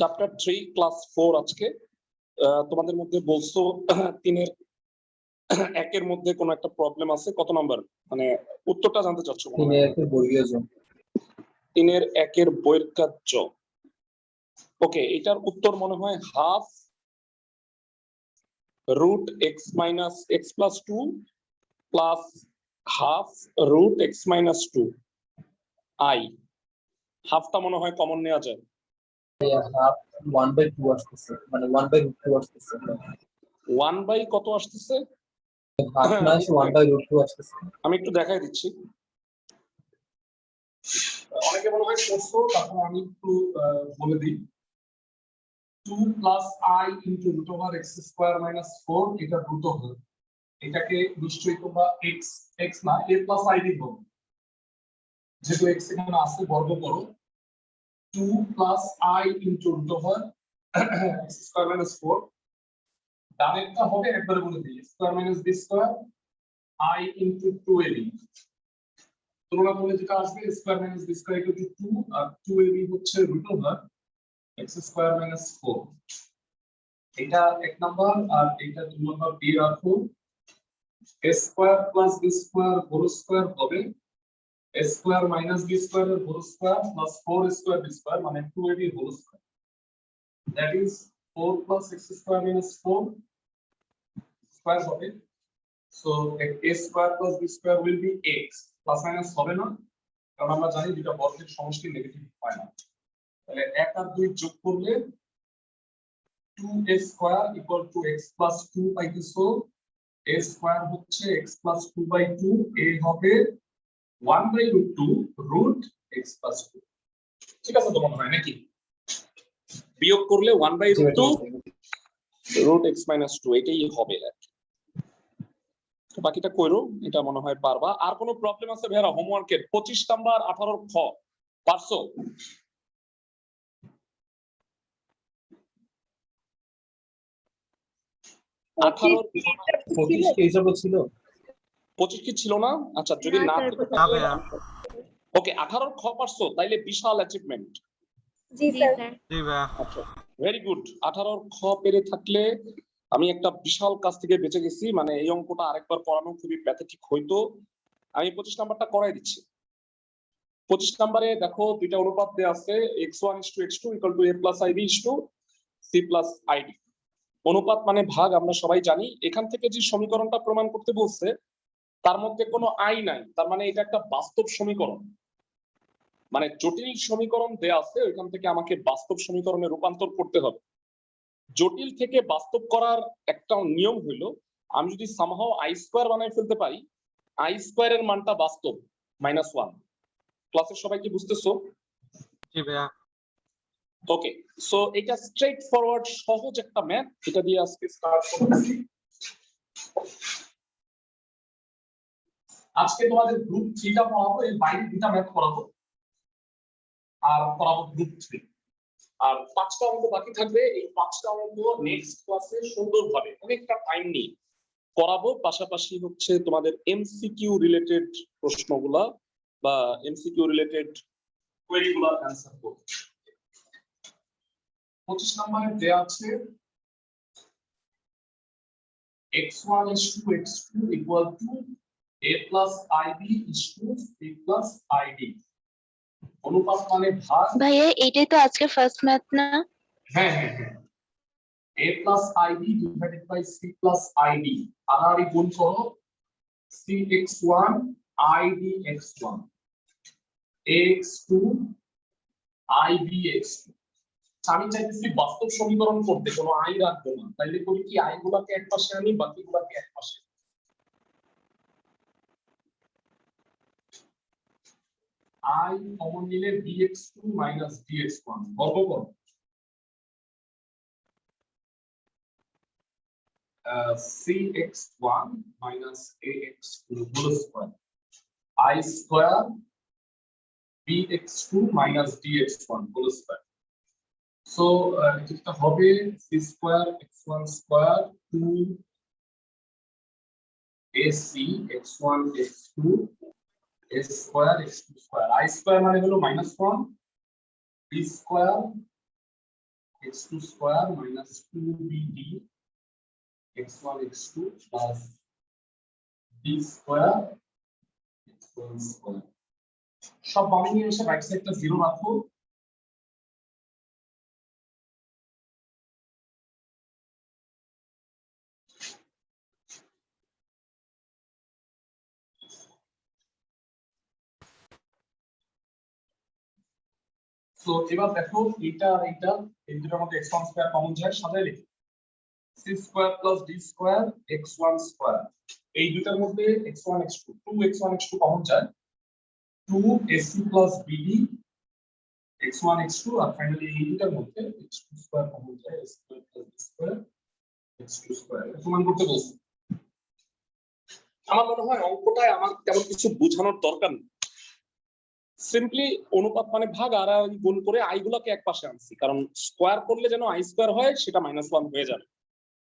Chapter 3 class 4 আজকে তোমাদের মধ্যে বলছো 3 এর 1 এর মধ্যে কোন একটা প্রবলেম আছে। কত নাম্বার মানে উত্তরটা জানতে চাচ্ছ? 3 এর 1 এর বর্গীয় জ। 3 এর 1 এর বর্গাকার। ওকে, এটার উত্তর মনে হয় half root x minus x plus 2 plus half root x minus 2 i. হাফটা মনে হয় কমন নেওয়া যায়। হাফ 1/2 আসতেছে, মানে 1/2 আসতেছে। 1 বাই কত আসতেছে? হাফ না, 1/2 আসতেছে। আমি একটু দেখাই দিচ্ছি। অনেকে মনে হয় করছো, তারপর আমি একটু বলে দিই। 2 plus i into root over x square minus 4, এটা রুট ওভার। এটাকে নিশ্চয়ই তোমরা এক্স এক্স না এ প্লাস আই দিব, যেহেতু এক্স এখানে আছে বর্গ করো। 2 plus i into root over x square minus 4, ডানেরটা হবে একবারে বলে দিই square minus b square i into 2ab। তুলনা করলে যেটা আসবে square minus b square equal to 2 আর 2ab হচ্ছে root over x square minus 4। এটা এক নাম্বার, আর এটা 2 নাম্বার বি রাখো। a square plus b square whole square হবে a square minus b square এর whole square plus 4 square b square, মানে 2ab whole square. That is 4 plus x square minus 4 square হবে। So a square plus b square will be x। Plus minus হবে না, কারণ আমরা জানি দুটো বর্গের সমষ্টি নেগেটিভ হয় না। তাহলে 1 আর 2 যোগ করলে 2a square equal two x plus 2 পাইতেছো। a square হচ্ছে x প্লাস 2/2, a হবে 1/2 রুট x প্লাস 2। ঠিক আছে তো মনে হয় নাকি? বিয়োগ করলে 1/2 রুট x মাইনাস 2 এটাই হবে আর কি। তো বাকিটা কইরো, এটা মনে হয় পারবা। আর কোনো প্রবলেম আছে ভাইরা হোমওয়ার্কের? 25 নাম্বার 18 খ পারছো? পঁচিশ কি হিসাবে ছিল? 25 কি ছিল না? আচ্ছা, যদি না থাকে তাহলে ওকে 18 খ পারছো, তাইলে বিশাল অ্যাচিভমেন্ট। জি স্যার। জি ভাইয়া। আচ্ছা, ভেরি গুড। 18 খ পেরে থাকলে আমি একটা বিশাল কাজ থেকে বেঁচে গেছি। মানে এই অঙ্কটা আরেকবার করানো খুবই প্যাথেটিক হইতো। আমি 25 নাম্বারটা করাই দিচ্ছি। 25 নাম্বারে দেখো দুইটা অনুপাত দেয়া আছে, x1:x2 = a + ib c + id। অনুপাত মানে ভাগ, আমরা সবাই জানি। এখান থেকে যে সমীকরণটা প্রমাণ করতে বলছে তার মধ্যে কোনো আই নাই, তার মানে এটা একটা বাস্তব সমীকরণ। মানে জটিল সমীকরণ দেয়া আছে, ওইখান থেকে আমাকে বাস্তব সমীকরণে রূপান্তর করতে হবে। জটিল থেকে বাস্তব করার একটা নিয়ম হইলো, আমি যদি সামহাও আই স্কয়ার বানাই ফেলতে পারি, আই স্কয়ারের মানটা বাস্তব -1। ক্লাসের সবাই কি বুঝতেছো? জি ভাইয়া। ওকে, সো এটা স্ট্রেট ফরওয়ার্ড সহজ একটা ম্যাথ, এটা দিয়ে আজকে স্টার্ট করতেছি। আজকে তোমাদের গ্রুপ 3 টা পড়াবো, এই বাইরে দুটো ম্যাথ পড়াবো আর পড়াবো গ্রুপ 3। আর 5টা অঙ্ক বাকি থাকবে। এই 5টা অঙ্ক নেক্সট ক্লাসে সুন্দরভাবে অনেকটা টাইম নিয়ে করাবো। পাশাপাশি হচ্ছে তোমাদের এমসিকিউ রিলেটেড প্রশ্নগুলা বা এমসিকিউ রিলেটেড কোয়েরিগুলো অ্যানসার করব। 25 নম্বরে দেয়া আছে x1:x2 = a + ib = c + id। অনুপাত মানে ভাগ। ভাইয়া এটাই তো আজকে ফার্স্ট ম্যাথ না? হ্যাঁ হ্যাঁ হ্যাঁ, a + ib / c + id। আর গুণ করো cx1 idx1 x2 ibx2। আমি চাইতেছি বাস্তব সমীকরণ করতে, কোনো আই রাখবো না। তাইলে করি কি, আই গুলাকে এক পাশে আনি, বাকিগুলাকে এক পাশে। আই কমন নিলে bx2 - dx1 বর্গ করো। cx1 - ax2 whole square i square bx2 - dx1 whole square. So এটা হবে c square x1 square 2 ac x1 x2 a square x2 square. i square মানে হলো -1, b square x2 square minus 2bd x1 x2 plus d square x1 square সব বামে নিয়ে এসে right সাইডটা 0 রাখো সো এবার দেখো এটা আর এটা এই দুটোর মধ্যে x1 স্কয়ার কমন যায় সাজায় লিখি c square plus d square x1 square এই দুটোর মধ্যে x1 x2 2x1 x2 common যায় 2ac plus bd x1 x2 আর ফাইনালি এই দুটোর মধ্যে x2 স্কয়ার কমন যায় a square plus b square x2 square সমান করতে বলছি আমার মনে হয় অঙ্কটায় আমার তেমন কিছু বোঝানোর দরকার নেই সিম্পলি অনুপাত মানে ভাগ আর গুণ করে আই গুলোকে এক পাশে আনছি কারণ স্কয়ার করলে যেন আই স্কয়ার হয় সেটা -1 হয়ে যাবে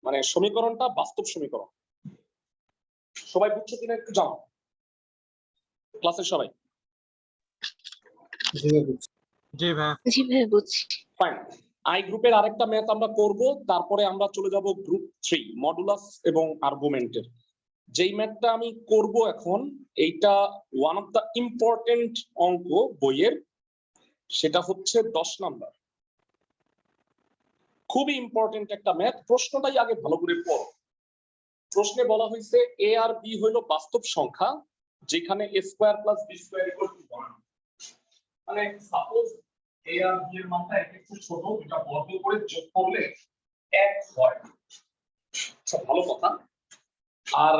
মানে সমীকরণটা বাস্তব সমীকরণ সবাই বুঝছো কিনা একটু জানো ক্লাসের সবাই জি ভাই জি ভাই বুঝছি ফাইন আই গ্রুপের আরেকটা ম্যাথ আমরা করব তারপরে আমরা চলে যাব গ্রুপ 3 মডুলাস এবং আর্গুমেন্টের যেই ম্যাথটা আমি করব এখন এইটা ওয়ান অফ দা ইম্পর্টেন্ট অঙ্ক বইয়ের সেটা হচ্ছে 10 নাম্বার খুবই ইম্পর্টেন্ট একটা ম্যাথ প্রশ্নটাই আগে ভালো করে পড়ো প্রশ্নে বলা হয়েছে a আর b হলো বাস্তব সংখ্যা যেখানে a square plus b square equal two 1 মানে সাপোজ a আর b এর মানটা একটু ছোট এটা বর্গ করে যোগ করলে 1 হয় আচ্ছা ভালো কথা আর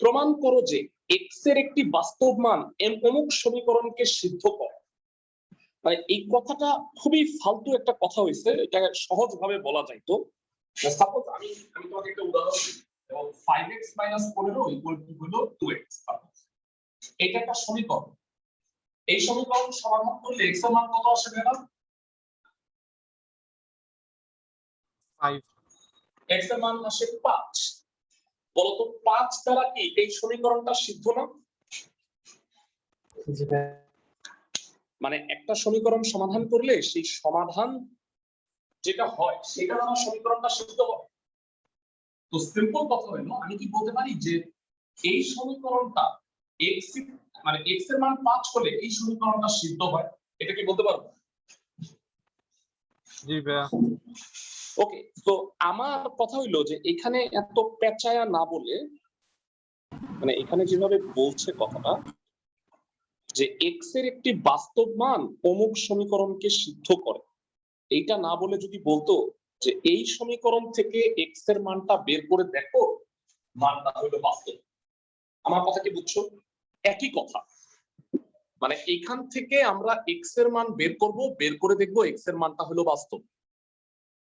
প্রমাণ করো যে x এর একটি বাস্তব মান অমুক সমীকরণকে সিদ্ধ করে মানে এই কথাটা খুবই ফালতু একটা কথা হইছে এটা সহজভাবে বলা যায় তো সাপোজ আমি তোমাকে একটা উদাহরণ দিই এবং 5x - 15 ইকুয়াল টু হলো 2x এটা একটা সমীকরণ এই সমীকরণ সমাধান করলে x এর মান কত আসবে না 5 x এর মান আসে 5 বলতো 5 দ্বারা কি এই সমীকরণটা সিদ্ধ না জি ভাই মানে একটা সমীকরণ সমাধান করলে সেই সমাধান যেটা হয় সেটা দ্বারা সমীকরণটা সিদ্ধ হয় তো সিম্পল কথা হলো আমি কি বলতে পারি যে এই সমীকরণটা x মানে x এর মান 5 হলে এই সমীকরণটা সিদ্ধ হয় এটা কি বলতে পারবো জি ভাই ওকে তো আমার কথা হইলো যে এখানে এত পেঁচায়া না বলে মানে এখানে যেভাবে বলছে কথাটা যে x এর একটি বাস্তব মান অমুক সমীকরণকে সিদ্ধ করে এইটা না বলে যদি বলতো যে এই সমীকরণ থেকে x এর মানটা বের করে দেখো মানটা হলো বাস্তব আমার কথা কি বুঝছো একই কথা মানে এইখান থেকে আমরা x এর মান বের করব বের করে দেখবো x এর মানটা হলো বাস্তব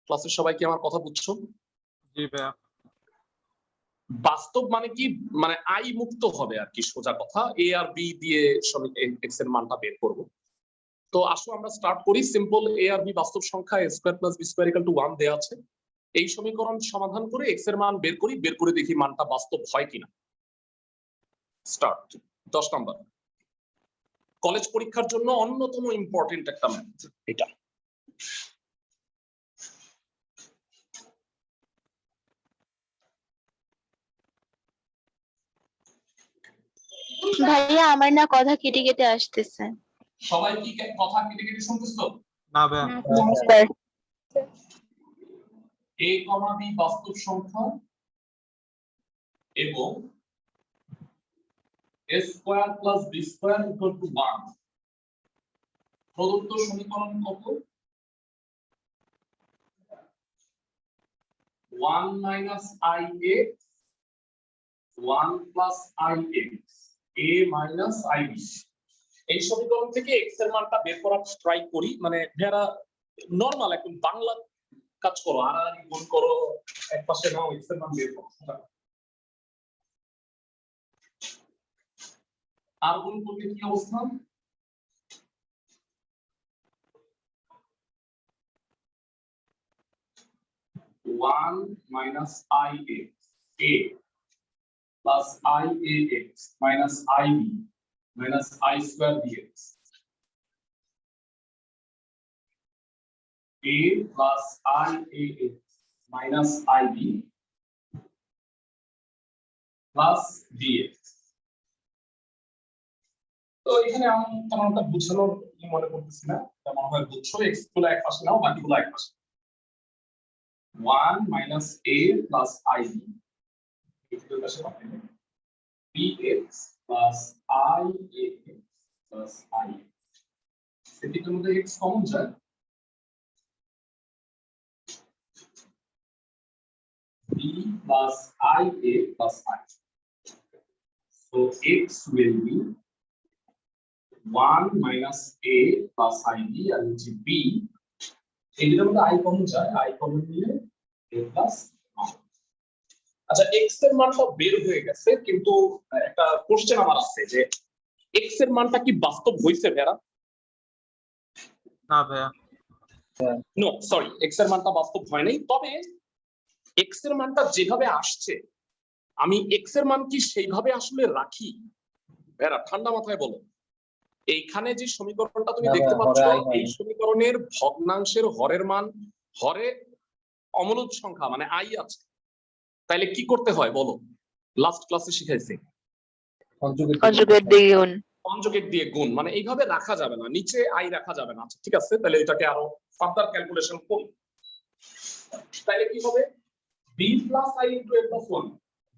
ক্লাসের সবাই কি আমার কথা বুঝছো জি ভাই বাস্তব মানে কি মানে আই মুক্ত হবে আর কি সোজা কথা a আর b দিয়ে x এর মানটা বের করব তো আসো আমরা স্টার্ট করি সিম্পল a আর b বাস্তব সংখ্যা a square plus b square equal two 1 দেয়া আছে এই সমীকরণ সমাধান করে x এর মান বের করি বের করে দেখি মানটা বাস্তব হয় কিনা স্টার্ট 10 নাম্বার কলেজ পরীক্ষার জন্য অন্যতম ইম্পর্টেন্ট একটা ম্যাথ এটা ভাইয়া আমার না কথা কেটে কেটে আসতেছে সবাই কি কথা কেটে কেটে শুনতেছো না ভাই স্যার a, b বাস্তব সংখ্যা এবং a square plus b square equal two 1 প্রদত্ত সমীকরণ কত 1 minus ix 1 plus ix a minus ib এই সমীকরণ থেকে x এর মানটা বের করার ট্রাই করি মানে ভেরা নরমাল একদম বাংলা কাজ করো আর গুণ করো এক পাশে নাও x এর মান বের করো আর গুণ করলে কি অবস্থা one minus ix a plus iax minus ib minus I square dx a plus IAX minus IB plus DX। তো এখানে আমি তেমন একটা বুঝানোর কি মনে করতেছি না, তেমন হয় বুঝছো, x গুলো এক পাশে নাও, বাকিগুলো এক পাশে। 1 minus a plus IB এর পাশে পাবে bx plus IAX plus I। সেটির মধ্যে x কমন যায়, b plus IA plus I। So x will be 1 minus a plus IB and b। এটার মধ্যে I কমন যায়, I কমন নিলে a plus I। আচ্ছা, x এর মানটা বের হয়ে গেছে, কিন্তু একটা কোশ্চেন আমার আছে যে x এর মানটা কি বাস্তব হইছে ভেরা? না ভাইয়া। নো সরি, x এর মানটা বাস্তব হয় নাই। তবে x এর মানটা যেভাবে আসছে, আমি x এর মান কি সেইভাবে আসলে রাখি? ভেরা ঠান্ডা মাথায় বলো। এইখানে যে সমীকরণটা তুমি দেখতে পাচ্ছ, এই সমীকরণের ভগ্নাংশের হরের মান, হরে অমূলদ সংখ্যা মানে i আছে, তাইলে কি করতে হয় বলো? লাস্ট ক্লাসে শিখাইছি কনজুগেট দিয়ে গুণ। কনজুগেট দিয়ে গুণ, মানে এইভাবে রাখা যাবে না, নিচে i রাখা যাবে না। আচ্ছা ঠিক আছে, তাহলে এটাকে আরো ফার্দার ক্যালকুলেশন করি। তাহলে কি হবে? b plus i into a plus 1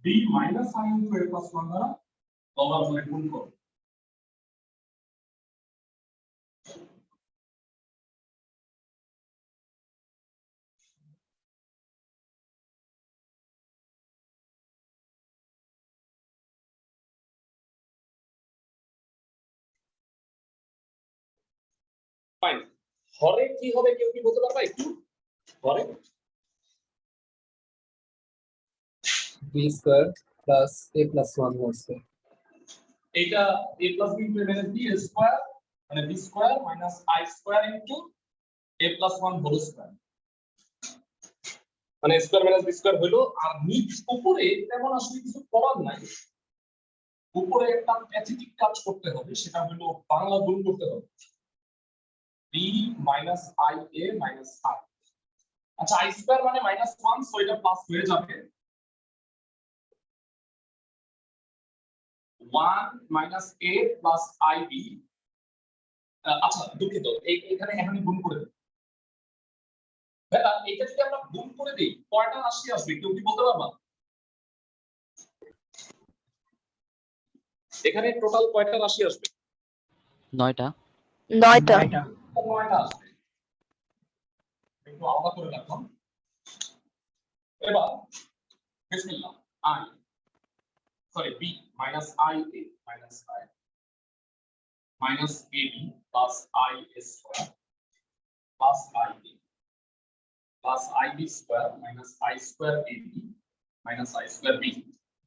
b minus i into a plus 1 দ্বারা লগার হলে গুণ করো। ফাইন। হরে কি হবে কেউ কি বলতে পারবা একটু? হরে b square plus a plus 1 whole square। এটা a plus b into a b square মানে b square minus I square into a plus 1 whole square, মানে square minus b square হলো। আর নিচ উপরে তেমন আসলে কিছু করার নাই, উপরে একটা প্যাথেটিক কাজ করতে হবে, সেটা হলো বাংলা গুণ করতে হবে b minus IA minus I। আচ্ছা I square মানে -1, সো এটা প্লাস হয়ে যাবে 1 minus a plus IB। আচ্ছা দুঃখিত, এখানে এখানে গুণ করে দেব। ভাইয়া এটা যদি আমরা গুণ করে দেই কয়টা রাশি আসবে কেউ কি বলতে পারবা? এখানে টোটাল কয়টা রাশি আসবে? 9টা। 9টা আসবে। একটু আলাদা করে রাখলাম। এবার বিসমিল্লাহ I sorry b minus IA minus I minus AB plus I square plus IB plus IB square minus I square AB minus I square B।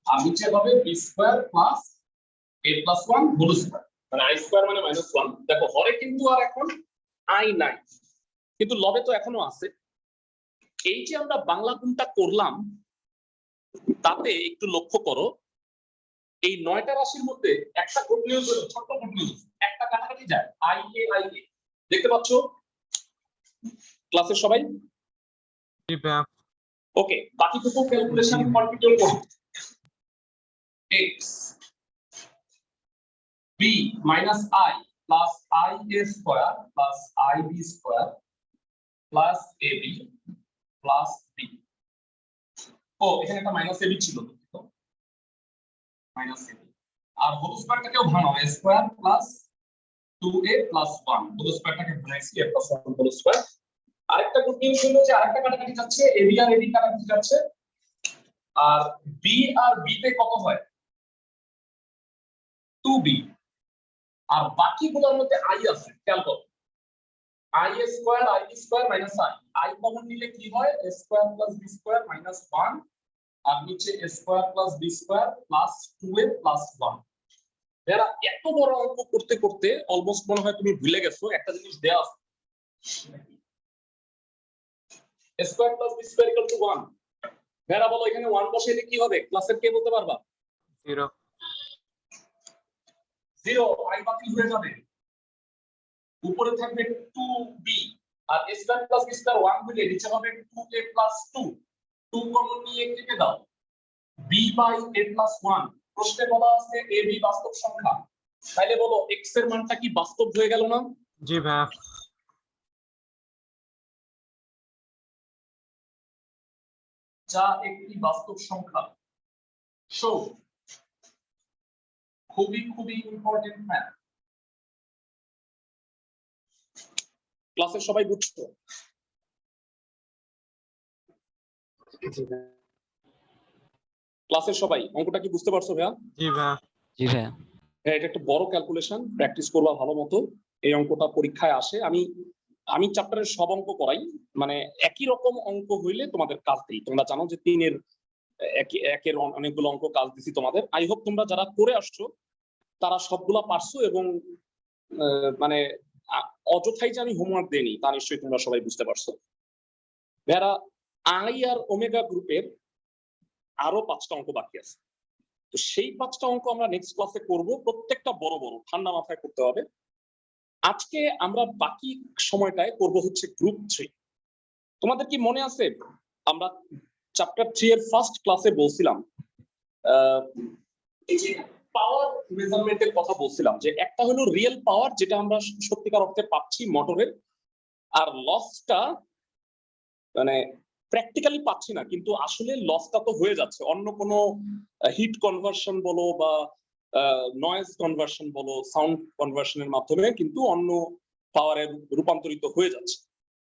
আর নিচে হবে b square plus a plus 1 whole square, মানে I square মানে -1। দেখো হরে কিন্তু আর এখন I নাই, কিন্তু লবে তো এখনো আছে। এই যে আমরা বাংলা গুণটা করলাম, তাতে একটু লক্ষ্য করো, এই 9টা রাশির মধ্যে একটা গুড নিউজ হলো, ছোট গুড নিউজ, একটা কাটাকাটি যায় IA দেখতে পাচ্ছ ক্লাসের সবাই? জি ভাইয়া। ওকে, বাকিটুকু ক্যালকুলেশন কন্টিনিউ করো। x b minus I plus IA square plus IB square plus AB plus B। ও এখানে একটা মাইনাস AB ছিল, মাইনাস AB। আর হোল স্কয়ারটাকেও ভাঙো, a square plus 2a plus 1 whole স্কয়ারটাকে ভাঙাইছি a plus 1 হোল স্কয়ার। আরেকটা গুড নিউজ হলো যে আরেকটা কাটাকাটি যাচ্ছে, AB আর AB কাটাকাটি যাচ্ছে, আর B আর B তে কত হয়? 2B। আর বাকিগুলোর মধ্যে I আছে, খেয়াল করো I square IB square minus I common নিলে কি হয়? a square plus b square minus 1 আর নিচে a square plus b square plus 2a plus 1। এরা এত বড় অঙ্ক করতে করতে অলমোস্ট মনে হয় তুমি ভুলে গেছো একটা জিনিস দেয়া আছে, a square plus b square equal two 1। ভেরা বলো এখানে 1 বসাইলে কি হবে? ক্লাসের কে বলতে পারবা? 0 0 I বাতিল হয়ে যাবে, উপরে থাকবে 2b আর a square plus b square 1 হলে নিচে হবে 2a প্লাস 2 2 কমন নিয়ে কেটে দাও b বাই a প্লাস 1 প্রশ্নে বলা আছে a b বাস্তব সংখ্যা তাহলে বলো x এর মানটা কি বাস্তব হয়ে গেল না জি ভাইয়া যা একটি বাস্তব সংখ্যা সো খুবই খুবই ইম্পর্টেন্ট ম্যাথ ক্লাসের সবাই বুঝছো ক্লাসের সবাই অঙ্কটা কি বুঝতে পারছো ভাইয়া জি ভাইয়া জি ভাইয়া হ্যাঁ এটা একটা বড় ক্যালকুলেশন প্র্যাকটিস করবা ভালো মতো এই অঙ্কটা পরীক্ষায় আসে আমি চ্যাপ্টারের সব অঙ্ক করাই মানে একই রকম অঙ্ক হইলে তোমাদের কাজ দিই তোমরা জানো যে 3 এর একের অনেকগুলো অঙ্ক কাজ দিছি তোমাদের আই হোপ তোমরা যারা করে আসছো তারা সবগুলা পারছো এবং মানে অযথাই যে আমি হোমওয়ার্ক দেইনি তা নিশ্চয়ই তোমরা সবাই বুঝতে পারছো যারা আই আর ওমেগা গ্রুপের আরো 5টা অঙ্ক বাকি আছে তো সেই 5টা অঙ্ক আমরা নেক্সট ক্লাসে করব প্রত্যেকটা বড় বড় ঠান্ডা মাথায় করতে হবে আজকে আমরা বাকি সময়টায় করব হচ্ছে গ্রুপ 3 তোমাদের কি মনে আছে আমরা চ্যাপ্টার 3 এর ফার্স্ট ক্লাসে বলছিলাম এই যে পাওয়ার মেজারমেন্টের কথা বলছিলাম যে একটা হলো রিয়েল পাওয়ার যেটা আমরা সত্যিকার অর্থে পাচ্ছি মোটরের আর লসটা মানে প্র্যাকটিক্যালি পাচ্ছি না কিন্তু আসলে লসটা তো হয়ে যাচ্ছে অন্য কোনো হিট কনভার্সন বলো বা নয়েজ কনভার্সন বলো সাউন্ড কনভার্সনের মাধ্যমে কিন্তু অন্য পাওয়ারে রূপান্তরিত হয়ে যাচ্ছে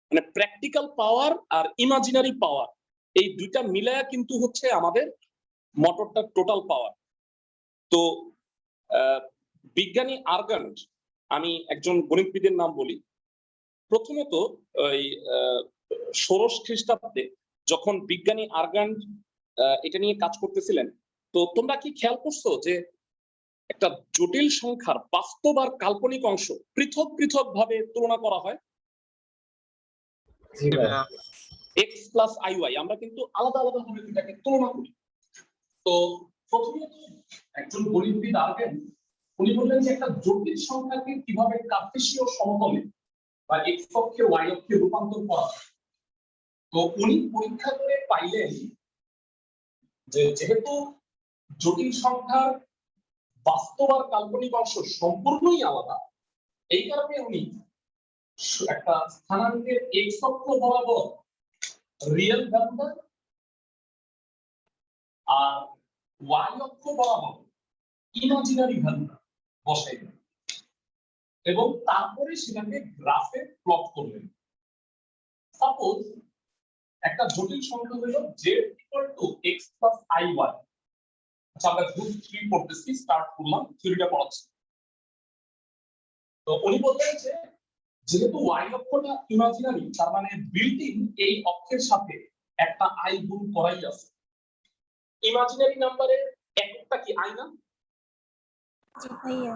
মানে প্র্যাকটিক্যাল পাওয়ার আর ইমাজিনারি পাওয়ার এই দুইটা মিলায়া কিন্তু হচ্ছে আমাদের মোটরটার টোটাল পাওয়ার তো বিজ্ঞানী আর্গান্ট আমি একজন গণিতবিদের নাম বলি প্রথমত ওই 16 খ্রিস্টাব্দে যখন বিজ্ঞানী আর্গান্ট এটা নিয়ে কাজ করতেছিলেন তো তোমরা কি খেয়াল করছো যে একটা জটিল সংখ্যার বাস্তব আর কাল্পনিক অংশ পৃথক পৃথক ভাবে তুলনা করা হয় জি ভাইয়া x প্লাস iy আমরা কিন্তু আলাদা আলাদা ভাবে এটাকে তুলনা করি তো প্রথমত একজন গণিতবিদ আর্গান্ট উনি বললেন যে একটা জটিল সংখ্যাকে কিভাবে কার্টেসীয় সমতলে বা x অক্ষে y অক্ষে রূপান্তর করা তো উনি পরীক্ষা করে পাইলেন যে যেহেতু জটিল সংখ্যার বাস্তব আর কাল্পনিক অংশ সম্পূর্ণই আলাদা এই কারণে উনি একটা স্থানাঙ্কের x অক্ষ বরাবর রিয়েল ভ্যালুটা আর y অক্ষ বরাবর ইমাজিনারি ভ্যালুটা বসাইলেন এবং তারপরে সেটাকে গ্রাফে প্লট করলেন সাপোজ একটা জটিল সংখ্যা হলো z = x + iy আচ্ছা আমরা গ্রুপ 3 পড়তেছি স্টার্ট করলাম থিওরিটা পড়াচ্ছি তো উনি বললেন যে যেহেতু y অক্ষটা ইমাজিনারি তার মানে বিল্ট ইন এই অক্ষের সাথে একটা i গুণ করাই আছে ইমাজিনারি নাম্বারের এককটা কি i না জি ভাইয়া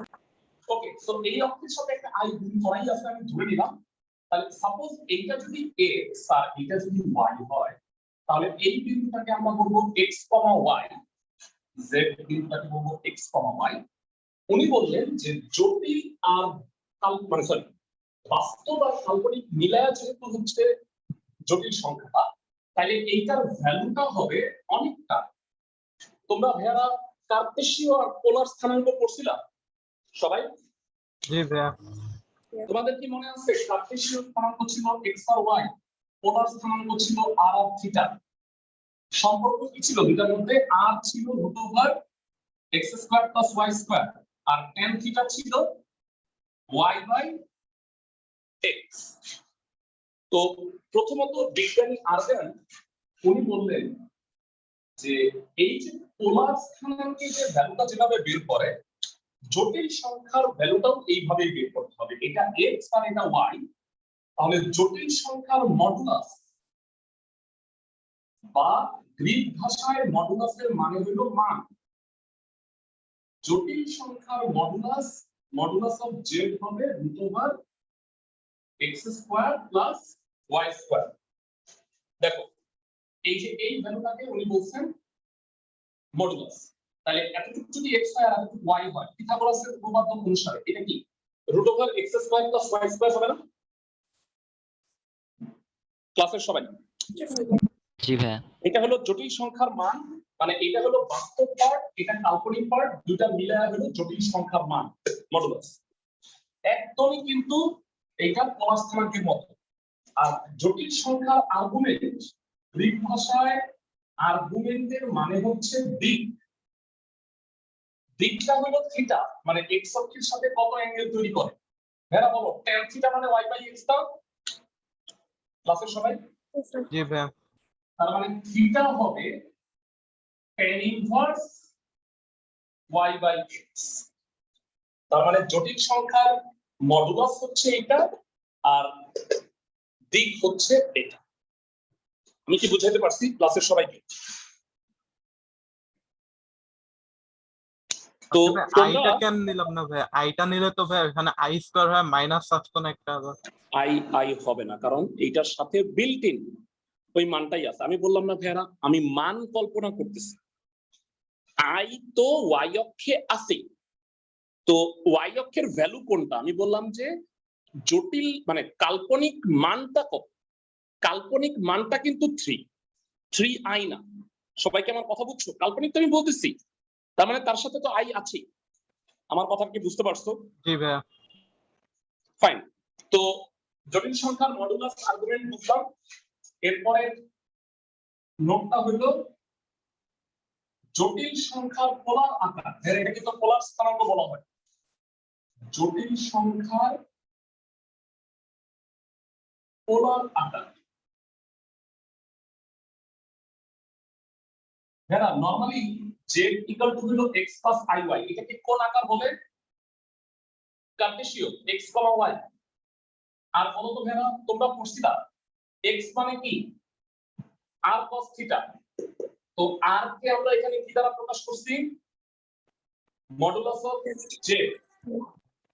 ওকে সো এই অক্ষের সাথে একটা i গুণ করাই আছে আমি ধরে নিলাম তাহলে সাপোজ এইটা যদি x আর এটা যদি y হয় তাহলে এই বিন্দুটাকে আমরা বলবো x, y z বিন্দুটাকে বলবো x, y উনি বললেন যে জটিল আর মানে সরি বাস্তব আর কাল্পনিক মিলায়া যেহেতু হচ্ছে জটিল সংখ্যাটা তাহলে এইটার ভ্যালুটা হবে অনেকটা তোমরা ভাইয়ারা কার্টেসীয় আর পোলার স্থানাঙ্ক পড়ছিলা সবাই জি ভাইয়া তোমাদের কি মনে আছে কার্টেসীয় স্থানাঙ্ক ছিল x আর y পোলার স্থানাঙ্ক ছিল r আর থিটা সম্পর্ক কি ছিল দুটার মধ্যে r ছিল √x² + y² আর tan থিটা ছিল y/x তো প্রথমত বিজ্ঞানী আর্গান্ট উনি বললেন যে এই যে পোলার স্থানাঙ্কের যে ভ্যালুটা যেভাবে বের করে জটিল সংখ্যার ভ্যালুটাও এইভাবে বের করতে হবে এটা x আর এটা y তাহলে জটিল সংখ্যার মডুলাস বা গ্রিক ভাষায় মডুলাসের মানে হলো মান জটিল সংখ্যার মডুলাস অফ z হবে √x² + y²। দেখো এই যে এই ভ্যালুটাকে উনি বলছেন মডুলাস তাহলে এতটুকু যদি x হয় আর এতটুকু y হয় পিথাগোরাসের উপপাদ্য অনুসারে এটা কি √x² + y² হবে না ক্লাসের সবাই জি ভাইয়া। এটা হলো জটিল সংখ্যার মান, মানে এটা হলো বাস্তব পার্ট, এটা কাল্পনিক পার্ট, দুটা মিলে হলো জটিল সংখ্যার মান মডুলাস। একদমই কিন্তু এটা পোলার স্থানাঙ্কের মতো। আর জটিল সংখ্যার আর্গুমেন্ট, গ্রিক ভাষায় আর্গুমেন্টের মানে হচ্ছে দিক। দিকটা হলো থিটা, মানে এক্স অক্ষের সাথে কত অ্যাঙ্গেল তৈরি করে। ভেরা বলো tan থিটা মানে y বাই x দাও ক্লাসের সবাই। জি ভাইয়া। তার মানে থিটা হবে tan inverse y by x। তার মানে জটিল সংখ্যার মডুলাস হচ্ছে এটা, আর দিক হচ্ছে এটা। আমি কি বুঝাইতে পারছি ক্লাসের সবাইকে? তো আইটা কেন নিলাম না ভাই? আইটা নিলে তো ভাই এখানে আই স্কয়ার হয় মাইনাস আসতো না একটা আবার। আই হবে না, কারণ এইটার সাথে বিল্ট ইন ওই মানটাই আছে। আমি বললাম না ভাইরা, আমি মান কল্পনা করতেছি। আই তো ওয়াই অক্ষে আছে, তো ওয়াই অক্ষের ভ্যালু কোনটা? আমি বললাম যে জটিল মানে কাল্পনিক মানটা কত? কাল্পনিক মানটা কিন্তু 3 আই না। সবাইকে আমার কথা বুঝছো? কাল্পনিক তো আমি বলতেছি, তার মানে তার সাথে তো আই আছে। আমার কথা কি বুঝতে পারছো? জি ভাইয়া। ফাইন। তো জটিল সংখ্যার মডুলাস আর্গুমেন্ট বুঝলাম। এরপরে নোটটা হলো জটিল সংখ্যার পোলার আকার, এটাকে তো পোলার স্থানাঙ্ক বলা হয়। জটিল সংখ্যার পোলার আকার। হ্যাঁ, নরমালি z ইকুয়াল টু হলো x প্লাস iy, এটাকে কোন আকার বলে? কার্টেসীয় x, y। আর বলো তো ভেরা, তোমরা পড়ছিলা x মানে কি? r cos theta. তো r কে আমরা এখানে কি দ্বারা প্রকাশ করছি? Modulus of z।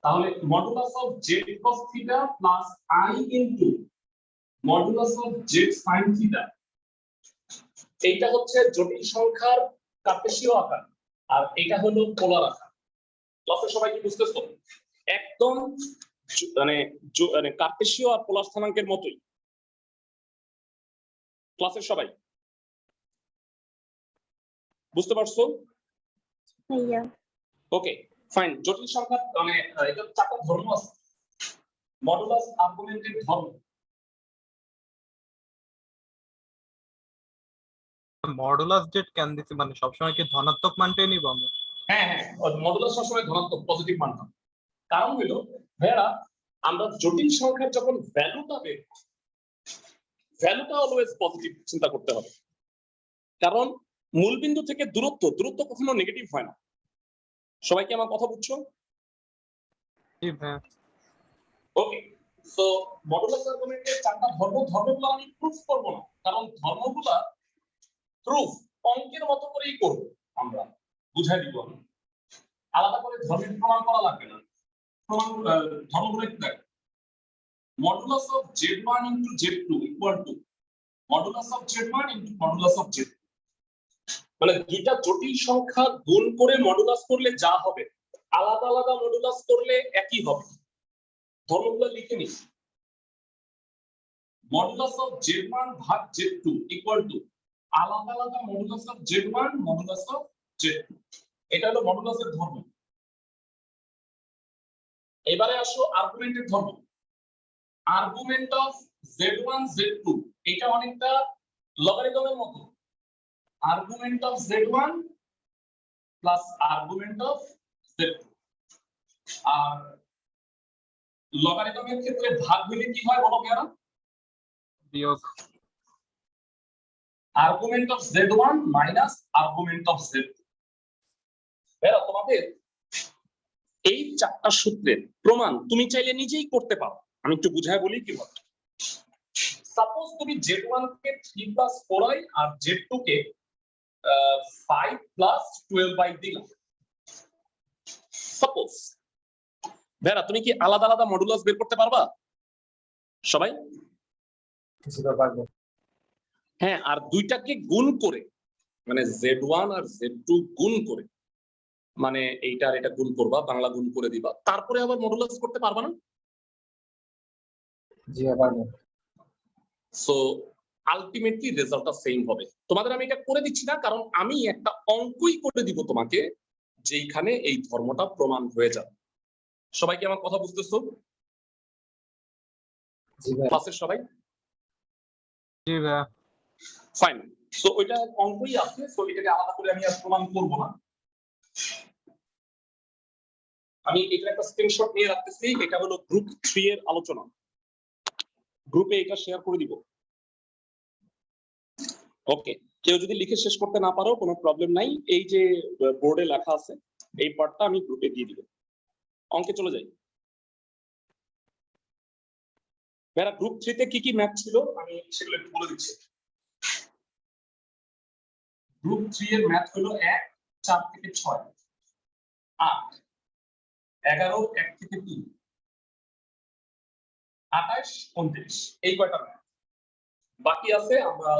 তাহলে modulus of z cos theta plus i into modulus of z sin theta. এইটা হচ্ছে জটিল সংখ্যার কার্টেসীয় আকার, আর এটা হলো পোলার আকার। ক্লাসে সবাই কি বুঝতেছো? একদম মানে কার্টেসীয় আর পোলার স্থানাঙ্কের মতোই। ক্লাসের সবাই বুঝতে পারছো? ভাইয়া ওকে ফাইন। জটিল সংখ্যা মানে এটা চারটা ধর্ম আছে। মডুলাস আর্গুমেন্টের ধর্ম। মডুলাস জেড কেন দিছি, মানে সবসময় কি ধনাত্মক মানটাই নিব আমরা? হ্যাঁ, মডুলাস সবসময় ধনাত্মক পজিটিভ মানটা। কারণ হলো ভাইরা, আমরা জটিল সংখ্যার যখন ভ্যালু পাবে, ভ্যালুটা অলওয়েজ পজিটিভ চিন্তা করতে হবে। কারণ মূলবিন্দু থেকে দূরত্ব কখনো নেগেটিভ হয় না। সবাই কি আমার কথা বুঝছো? জি ভাইয়া। ওকে, সো মডুলাস আর্গুমেন্টের চারটা ধর্মগুলো আমি প্রুফ করব না, কারণ ধর্মগুলো প্রুফ অঙ্কের মতো করেই করব, আমরা বুঝাই দিব। আমি আলাদা করে ধর্মের প্রমাণ করা লাগবে না। প্রমাণ ধর্মগুলো একটু দেখ। Modulus of z1 into z2 equal to modulus of z1 into modulus of z2। মানে দুইটা জটিল সংখ্যা গুণ করে মডুলাস করলে যা হবে, আলাদা আলাদা মডুলাস করলে একই হবে। ধর্মগুলো লিখে নিই। মডুলাস অফ z1 ভাগ z2 ইকুয়াল টু আলাদা আলাদা modulus of z1 modulus of z2। এটা হলো মডুলাসের ধর্ম। এবারে আসো আর্গুমেন্টের ধর্ম। আর্গুমেন্ট অফ z1 z2 এটা অনেকটা লগারিদমের মতো। Argument of z1 plus argument of z2। আর লগারিদমের ক্ষেত্রে ভাগ হলে কি হয় বলো কেন? বিয়োগ। Argument of z1 minus argument of z2। এরা তোমাদের এই চারটা সূত্রের প্রমাণ তুমি চাইলে নিজেই করতে পারো। আমি একটু বুঝায় বলি কিভাবে। সাপোজ তুমি z1 কে 3 প্লাস 4i আর z2 কে 5 প্লাস 12i দিলাম। সাপোজ ভেরা, তুমি কি আলাদা আলাদা মডুলাস বের করতে পারবা সবাই? কিছুটা পারবো। হ্যাঁ, আর দুইটাকে গুণ করে, মানে z1 আর z2 গুণ করে, মানে এইটা আর এটা গুণ করবা, বাংলা গুণ করে দিবা, তারপরে আবার মডুলাস করতে পারবা না? জি পারবো। সো আলটিমেটলি রেজাল্টটা সেম হবে। তোমাদের আমি এটা করে দিচ্ছি না, কারণ আমি একটা অঙ্কই করে দিব তোমাকে যেখানে এই ধর্মটা প্রমাণ হয়ে যাবে। সবাই কি আমার কথা বুঝতেছো? জি ভাই। ক্লাসের সবাই জি ভাইয়া। ফাইন। সো ওইটা অঙ্কই আছে, সো এটাকে আলাদা করে আমি আর প্রমাণ করব না। আমি এটা একটা স্ক্রিনশট নিয়ে রাখতেছি। এটা হলো গ্রুপ 3 এর আলোচনা, গ্রুপে এটা শেয়ার করে দিব। ওকে, কেউ যদি লিখে শেষ করতে না পারো কোনো প্রবলেম নাই, এই যে বোর্ডে লেখা আছে এই পার্টটা আমি গ্রুপে দিয়ে দিব। অঙ্কে চলে যাই। যারা গ্রুপ 3 তে কি কি ম্যাথ ছিল আমি সেগুলো একটু বলে দিচ্ছি। গ্রুপ 3 এর ম্যাথ হলো 1 4 থেকে 6, 8 11 1 থেকে 3, 28 29, এই কয়টা ম্যাথ বাকি আছে। আমরা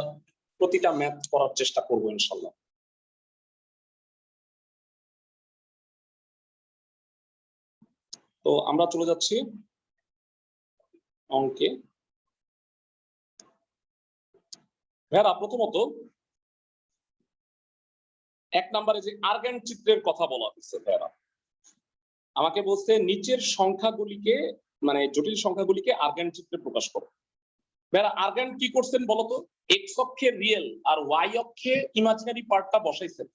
প্রতিটা ম্যাথ করার চেষ্টা করব ইনশাআল্লাহ। তো আমরা চলে যাচ্ছি অঙ্কে। ভাইরা প্রথমত 1 নম্বরে যে আর্গান চিত্রের কথা বলা হচ্ছে, ভাইরা আমাকে বলছে নিচের সংখ্যাগুলিকে মানে জটিল সংখ্যাগুলিকে আর্গান চিত্রে প্রকাশ করো। ভাইরা আর্গান কি করছেন বলতো? এক্স অক্ষে রিয়েল আর ওয়াই অক্ষে ইমাজিনারি পার্টটা বসাইছেন।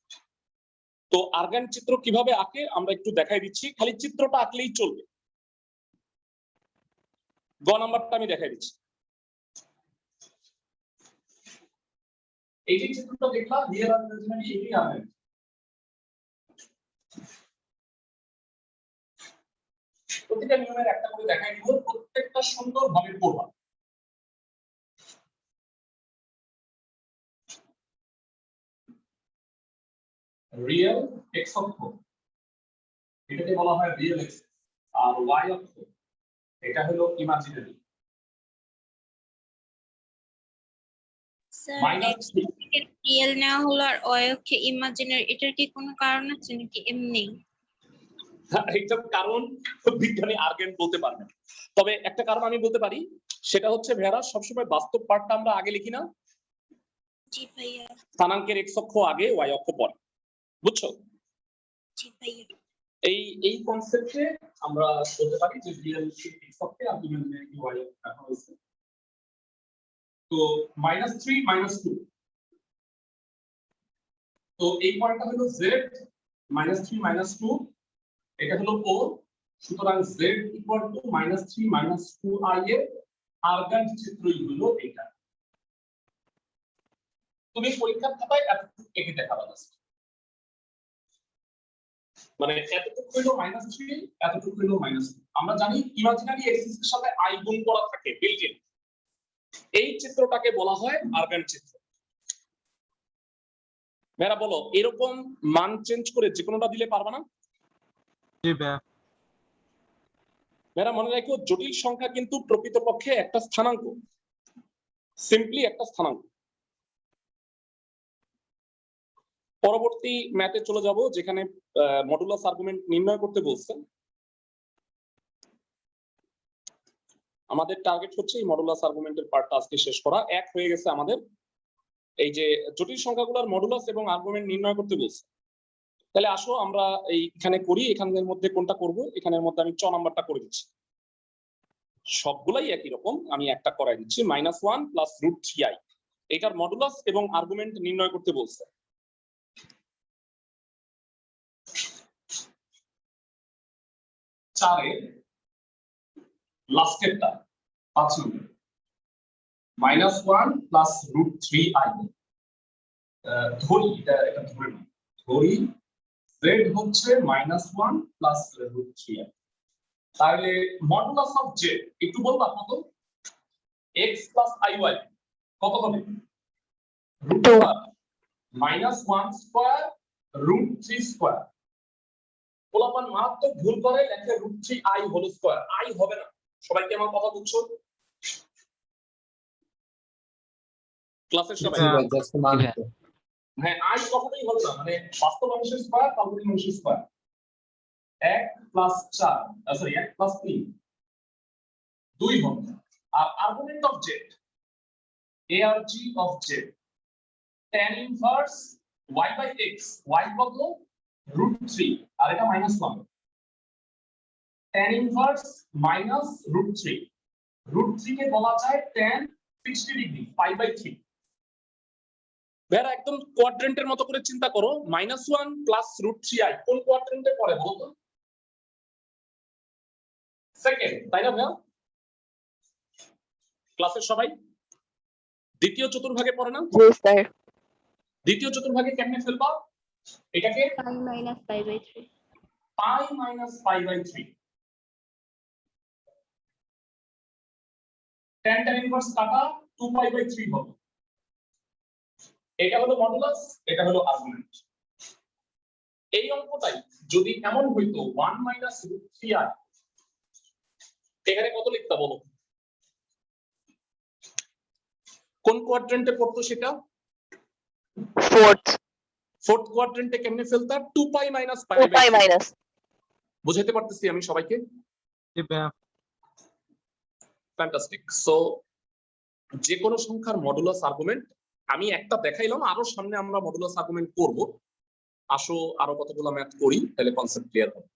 তো আর্গান চিত্র কিভাবে আঁকে আমরা একটু দেখাই দিচ্ছি, খালি চিত্রটা আঁকলেই চলবে। গ নাম্বারটা আমি দেখাই দিচ্ছি। এই যে চিত্রটা দেখলাম রিয়েল আর ইমাজিনারি, এটাই আর্গান। প্রতিটা নিয়মের একটা করে দেখাই দিব, প্রত্যেকটা সুন্দরভাবে পড়বা। রিয়েল এক্স অক্ষ, এটাকে বলা হয় রিয়েল এক্স, আর ওয়াই অক্ষ এটা হলো ইমাজিনারি। স্যার এক্স থেকে রিয়েল নেওয়া হলো আর ওয়াই অক্ষে ইমাজিনারি, এটার কি কোনো কারণ আছে নাকি এমনি? এইটার কারণ বিজ্ঞানী আর্গুমেন্ট বলতে পারবেন, তবে একটা কারণ আমি বলতে পারি, সেটা হচ্ছে ভেড়া সবসময় বাস্তব পার্টটা আমরা আগে লিখি না। জি ভাইয়া। স্থানাঙ্কের এক্স অক্ষ আগে ওয়াই অক্ষ পরে, বুঝছো? জি ভাইয়া। এই কনসেপ্টে আমরা বলতে পারি যে রিয়েল এক্স অক্ষে আর ইমাজিনারি ওয়াই অক্ষে রাখা হয়েছে। তো -3 -2, তো এই পয়েন্টটা হলো z, -3 -2 এটা হলো ও, সুতরাং z ইকুয়াল টু -3 -2i এর আর্গান চিত্রই হলো এটা। তুমি পরীক্ষার খাতায় এতটুকু এঁকে দেখাবা, মানে এতটুকু হলো -3, এতটুকু হলো -2। আমরা জানি ইমাজিনারি এক্সিস এর সাথে i গুণ করা থাকে বিল্ট ইন, এই চিত্রটাকে বলা হয় আর্গান চিত্র। মেরা বলো এরকম মান চেঞ্জ করে যে কোনোটা দিলে পারবা না? জি ভাইয়া। মেরা মনে রাখো জটিল সংখ্যা কিন্তু প্রকৃতপক্ষে একটা স্থানাঙ্ক, সিম্পলি একটা স্থানাঙ্ক। পরবর্তী ম্যাথে চলে যাব যেখানে মডুলাস আর্গুমেন্ট নির্ণয় করতে বলছেন। আমাদের টার্গেট হচ্ছে এই মডুলাস আর্গুমেন্টের পার্টটা আজকে শেষ করা। এক হয়ে গেছে আমাদের এই যে জটিল সংখ্যাগুলোর মডুলাস এবং আর্গুমেন্ট নির্ণয় করতে বলছে। তাহলে আসো আমরা এইখানে করি, এখানের মধ্যে কোনটা করব? এখানের মধ্যে আমি 6 নাম্বারটা করে দিচ্ছি। সবগুলাই একই রকম, আমি একটা করাই দিচ্ছি। -1 + √3i, এটার মডুলাস এবং আর্গুমেন্ট নির্ণয় করতে বলছে। চারে লাস্টেরটা 5 নম্বর, -1 + √3i, ধরি এটা ধরে না, ধরি z হচ্ছে -1 + √3i। তাহলে মডুলাস অফ z একটু বলবা কত? x + iy কত হবে? √1² √3²। পোলাপান মারাত্মক ভুল করে লেখে √3i হোল স্কয়ার, i হবে না। সবাই কি আমার কথা বুঝছো? ক্লাসের সবাই? জি ভাই, জাস্ট মান তো। হ্যাঁ, i কখনোই হবে না, মানে বাস্তব অংশের স্কয়ার কাল্পনিক অংশের স্কয়ার। 1 + 4 সরি 1 + 3 2 হবে। আর argument of z ARG of z tan inverse y by x, y কত √3 আর এটা -1, tan inverse -√3, √3 কে বলা যায় tan 60 ডিগ্রি পাই বাই 3। ভাইরা একদম কোয়াড্রেন্টের মতো করে চিন্তা করো, -1 প্লাস √3i কোন কোয়াড্রেন্টে পড়ে বলো তো? সেকেন্ড, তাই না ভাইয়া? ক্লাসের সবাই দ্বিতীয় চতুর্ভাগে পড়ে না? জি স্যার। দ্বিতীয় চতুর্ভাগে কেমনে ফেলবা এটাকে? Pi minus pi by 3। Pi minus pi by 3, tan inverse কাটা 2 পাই বাই 3 হবে। এটা হলো মডুলাস, এটা হলো আর্গুমেন্ট। এই অঙ্কটাই যদি এমন হইতো 1 মাইনাস √3i, এখানে কত লিখতা বলো? কোন কোয়াড্রেন্টে পড়তো সেটা? ফোর্থ কোয়াড্রেন্টে কেমনে ফেলতা? 2 পাই মাইনাস পাই বাই 3। বুঝাইতে পারতেছি আমি সবাইকে? জি ভাইয়া। ফ্যান্টাস্টিক। সো যে কোনো সংখ্যার মডুলাস আর্গুমেন্ট, আমি একটা দেখাইলাম, আরো সামনে আমরা মডুলাস আর্গুমেন্ট করব। আসো আরো কতগুলো ম্যাথ করি, তাহলে কনসেপ্ট ক্লিয়ার হবে।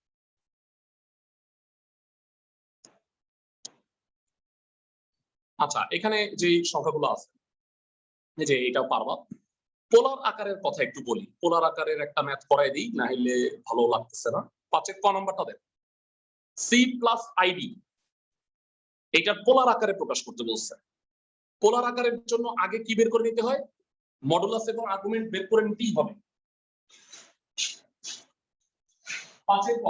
আচ্ছা, এখানে যে সংখ্যাগুলো আছে, এই যে এটাও পারবা। পোলার আকারের কথা একটু বলি, পোলার আকারের একটা ম্যাথ করাই দিই, না হলে ভালো লাগতেছে না। 5 ক নাম্বারটা দেন, c প্লাস আইডি, এটা পোলার আকারে প্রকাশ করতে বলছে। পোলার আকারের জন্য আগে কি বের করে নিতে হয়? মডুলাস এবং আর্গুমেন্ট বের করে নিতেই হবে। 5 ক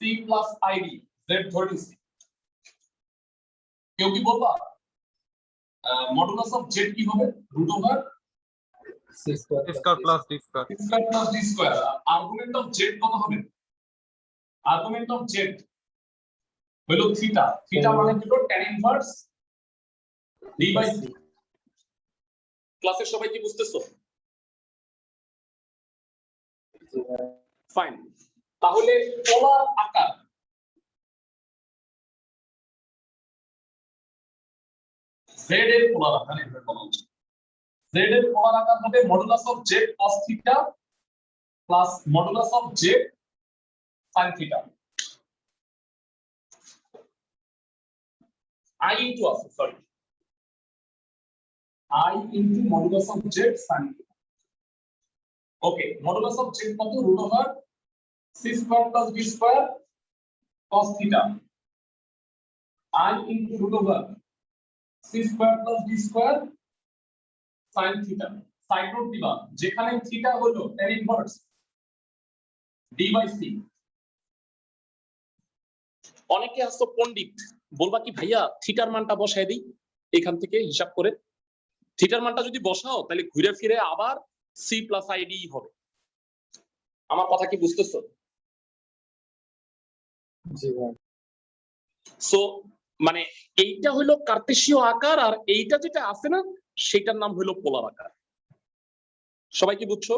c প্লাস আইডি z ধরেছি। কেউ কি বলবা মডুলাস অফ z কি হবে? C square square plus d square. Square plus d square. Argument of z কত হবে? আর্গুমেন্ট অফ z হলো থিটা। থিটা মানে হলো tan inverse d by c। ক্লাসের সবাই কি বুঝতেছো? ফাইন। তাহলে পোলার আকার, z এর পোলার আকার এটা বলা উচিত। z এর পোলার আকার হবে modulus of z cos theta plus modulus of z sin theta. I into আছে, sorry, I into modulus of z sin theta. Okay, modulus of z কত? √c square plus d square cos theta. I into √c square plus d square sin theta. Side note দিবা, যেখানে theta হলো tan inverse d by c। অনেকে আসতো পণ্ডিত, বলবা কি ভাইয়া থিটার মানটা বসায় দিই এখান থেকে হিসাব করে। থিটার মানটা যদি বসাও তাহলে ঘুরে ফিরে আবার c প্লাস আইডি হবে। আমার কথা কি বুঝতেছো? জি ভাই। সো মানে এইটা হলো কার্তেশীয় আকার, আর এইটা যেটা আছে না সেটার নাম হলো পোলার আকার। সবাই কি বুঝছো?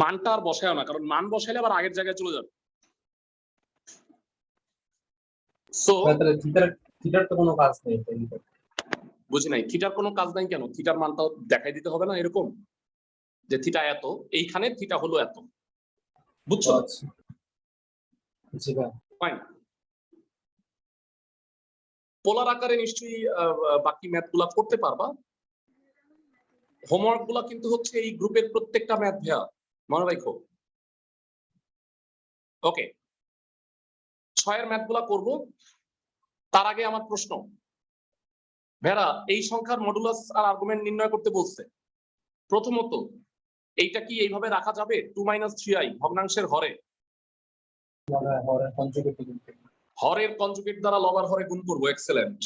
মানটা আর বসায়ও না, কারণ মান বসাইলে আবার আগের জায়গায় চলে যাবে। সো তাহলে থিটার তো কোনো কাজ নেই। বুঝি নাই, থিটার কোনো কাজ নাই কেন? থিটার মানটা দেখাই দিতে হবে না এরকম যে থিটা এত, এইখানে থিটা হলো এত। বুঝছো? জি ভাই। ফাইন। পোলার আকারে নিশ্চয়ই বাকি ম্যাথ গুলা করতে পারবা। হোমওয়ার্ক গুলা কিন্তু হচ্ছে এই গ্রুপের প্রত্যেকটা ম্যাথ ভাইয়া, মনে রাখো। ওকে, 6 এর ম্যাথ গুলা করবো। তার আগে আমার প্রশ্ন, ভেরা এই সংখ্যার মডুলাস আর আর্গুমেন্ট নির্ণয় করতে বলছে। প্রথমত এইটা কি এইভাবে রাখা যাবে? 2 - 3i ভগ্নাংশের হরে, হরের কনজুগেট দ্বারা লবার হরে গুণ করব। এক্সেলেন্ট।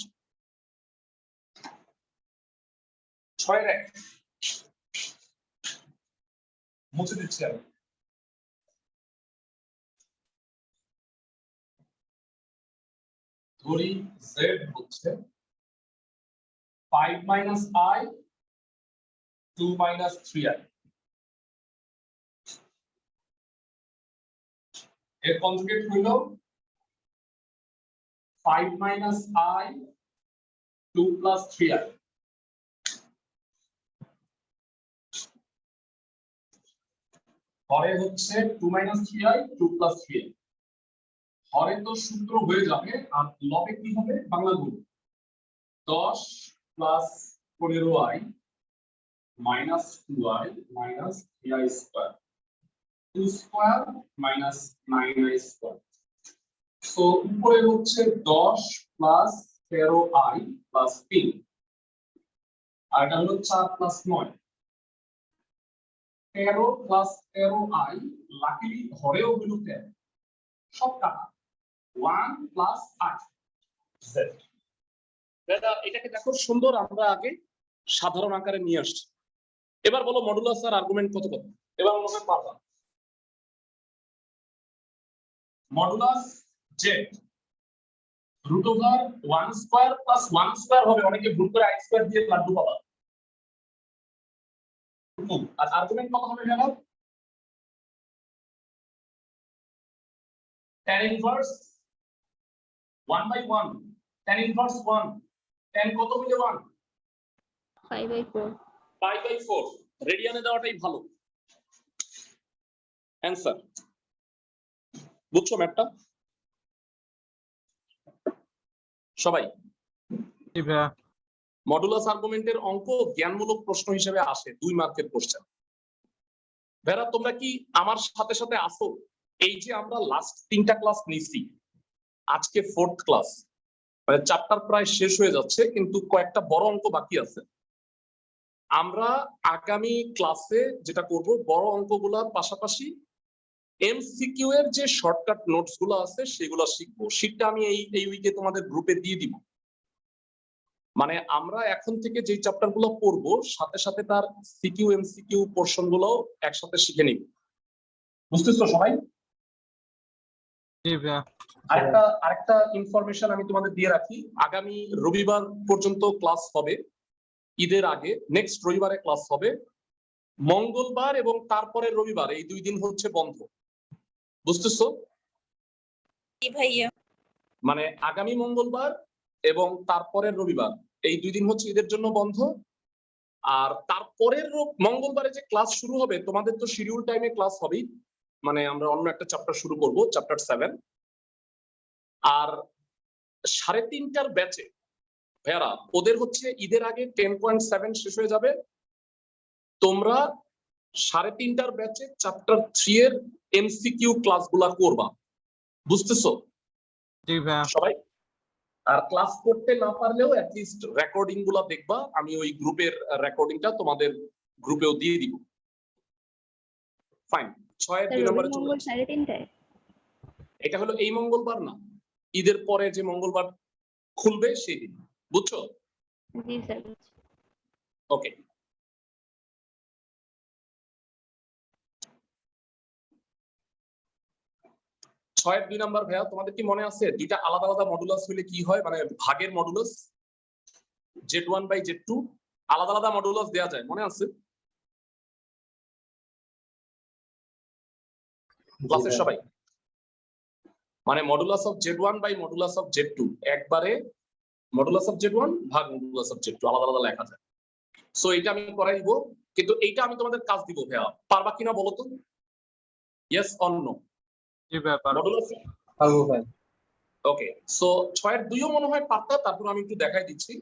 6 এর 1 মুছে দিচ্ছি আমি। ধরি z হচ্ছে 5 - i 2 minus 3i এর কনজুগেট হইল 5 minus I 2 plus 3i হরে হচ্ছে 2 minus 3i 2 plus 3i হরে তো সূত্র হয়ে যাবে আর লবে কি হবে বাংলা গুণ 10 plus 15i minus 2i minus 3i square 2 square minus 9i square so উপরে হচ্ছে 10 plus 13i plus 3 আর এটা হলো 4 plus 9 13 plus 13i লাকিলি হরেও হলো 10 সব টাকা 1 plus 8 z এটাকে দেখো সুন্দর আমরা আগে সাধারণ আকারে নিয়ে আসছি এবার বলো মডুলাস আর আর্গুমেন্ট কত কত এবার মনে পারবা modulus z root over 1 square plus 1 square হবে অনেকে ভুল করে i স্কয়ার দিয়ে লাড্ডু পাবা আর আর্গুমেন্ট কত হবে জানো tan inverse 1 by 1 tan inverse 1 tan কত হইলে 1 5/4 5/4 রেডিয়ানে দেওয়াটাই ভালো অ্যানসার বুঝছো ম্যাপটা সবাই জি ভাইয়া মডুলাস আর্গুমেন্টের অঙ্ক জ্ঞানমূলক প্রশ্ন হিসেবে আসে 2 মার্কের কোশ্চেন ভেরা তোমরা কি আমার সাথে সাথে আসো এই যে আমরা লাস্ট 3টা ক্লাস নিছি আজকে 4th ক্লাস মানে চ্যাপ্টার প্রায় শেষ হয়ে যাচ্ছে কিন্তু কয়েকটা বড় অঙ্ক বাকি আছে আমরা আগামী ক্লাসে যেটা করব বড় অঙ্কগুলোর পাশাপাশি এমসিকিউ এর যে শর্টকাট নোটস গুলো আছে সেগুলো শিখবো শীটটা আমি এই উইকে তোমাদের গ্রুপে দিয়ে দিব মানে আমরা এখন থেকে যে চ্যাপ্টার গুলো পড়বো সাথে সাথে তার সিকিউ এমসিকিউ পোরশন গুলো একসাথে শিখে নিব বুঝতেছো সবাই জি ভাইয়া আরেকটা ইনফরমেশন আমি তোমাদের দিয়ে রাখি আগামী রবিবার পর্যন্ত ক্লাস হবে ঈদের আগে নেক্সট রবিবারে ক্লাস হবে মঙ্গলবার এবং তারপরে রবিবার এই 2 দিন হচ্ছে বন্ধ বুঝতেছো ভাইয়া মানে আগামী মঙ্গলবার এবং তারপরের রবিবার এই 2 দিন হচ্ছে ঈদের জন্য বন্ধ আর তারপরের মঙ্গলবারে যে ক্লাস শুরু হবে তোমাদের তো শিডিউল টাইমে ক্লাস হবেই মানে আমরা অন্য একটা চ্যাপ্টার শুরু করব চ্যাপ্টার 7 আর 3:30টার ব্যাচে ভাইরা ওদের হচ্ছে ঈদের আগে 10.7 শেষ হয়ে যাবে তোমরা 3:30টার ব্যাচে চ্যাপ্টার 3 এর এমসিকিউ ক্লাসগুলো করবা বুঝতেছো জি ভাইয়া সবাই আর ক্লাস করতে না পারলেও অ্যাট লিস্ট রেকর্ডিং গুলো দেখবা আমি ওই গ্রুপের রেকর্ডিংটা তোমাদের গ্রুপেও দিয়ে দিব ফাইন 6 এর 2 নম্বরে চলে 3:30টায় এটা হলো এই মঙ্গলবার না ঈদের পরে যে মঙ্গলবার খুলবে সেই দিন বুঝছো জি স্যার ওকে ছয়ের 2 নাম্বার ভাইয়া তোমাদের কি মনে আছে দুইটা আলাদা আলাদা মডুলাস হইলে কি হয় মানে ভাগের মডুলাস z1 বাই z2 আলাদা আলাদা মডুলাস দেয়া যায় মনে আছে ক্লাসের সবাই মানে modulus of z1 by modulus of z2 একবারে মডুলাস অফ z1 ভাগ মডুলাস অফ z2 আলাদা আলাদা লেখা যায় সো এটা আমি করাই দিব কিন্তু এইটা আমি তোমাদের কাজ দিব ভাইয়া পারবা কিনা বলো তো ইয়েস অর নো জি ভাইয়া পারবো মডুলাস পারবো ভাই ওকে সো 6 এর 2ও মনে হয় পারতা তারপর আমি একটু দেখাই দিচ্ছি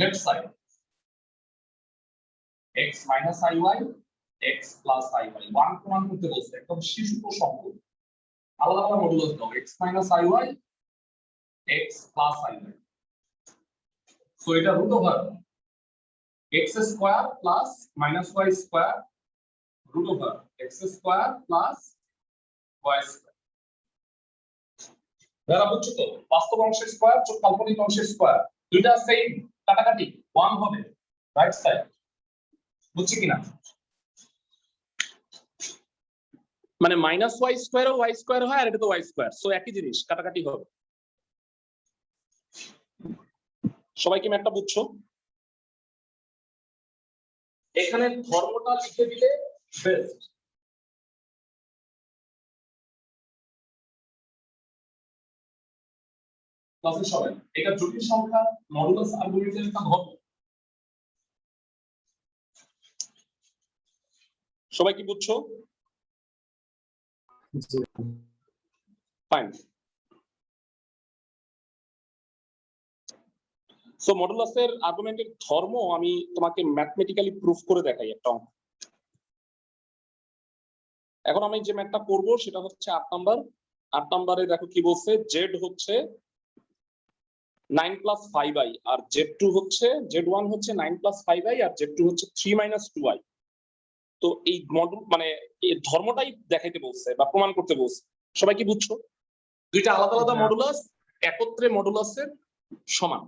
left side x minus iy x plus iy 1 প্রমাণ করতে বলছে একদম শিশু প্রসঙ্গ আলাদা আলাদা মডুলাস দাও x minus iy x plus iy so এটা root over x square plus minus y square root over x square plus y square যারা বুঝছো তো বাস্তব অংশের স্কয়ার যোগ কাল্পনিক অংশের স্কয়ার দুইটা সেম কাটাকাটি 1 হবে রাইট সাইড বুঝছি কিনা মানে minus y square y square হয় আর এটা তো ওয়াই স্কোয়ার, সো একই জিনিস, কাটাকাটি হবে। সবাই কি ম্যাথটা বুঝছো? এখানে ধর্মটা লিখে দিলে বেস্ট। ক্লাসের সবাই এটা জটিল সংখ্যা মডুলাস আর্গুমেন্টের একটা ধর্ম। সবাই কি বুঝছো? জি ফাইন। সো মডুলাসের আর্গুমেন্টের ধর্ম আমি তোমাকে ম্যাথমেটিক্যালি প্রুফ করে দেখাই একটা অঙ্ক। এখন আমি যে ম্যাথটা করব সেটা হচ্ছে 8 নাম্বার। 8 নাম্বারে দেখো কি বলছে, জেড হচ্ছে 9 প্লাস 5i আর z2 হচ্ছে z1 হচ্ছে 9 প্লাস 5i আর z2 হচ্ছে 3 মাইনাস 2i। তো এই মডুল মানে এই ধর্মটাই দেখাইতে বলছে বা প্রমাণ করতে বলছে। সবাই কি বুঝছো? দুইটা আলাদা আলাদা মডুলাস একত্রে মডুলাসের সমান।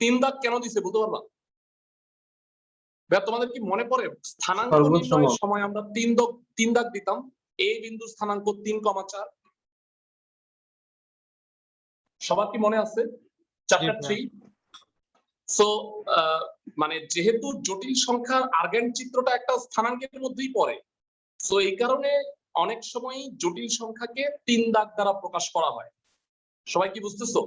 3 দাগ কেন দিছে বলতে পারবা? তোমাদের কি মনে পড়ে স্থানাঙ্ক নির্ণয়ের সময় আমরা 3 দাগ দিতাম? a বিন্দুর স্থানাঙ্ক 3,4। সবার কি মনে আছে? চ্যাপ্টার 3। সো মানে যেহেতু জটিল সংখ্যার আর্গেন্ট চিত্রটা একটা স্থানাঙ্কের মধ্যেই পড়ে, সো এই কারণে অনেক সময় জটিল সংখ্যাকে 3 দাগ দ্বারা প্রকাশ করা হয়। সবাই কি বুঝতেছো?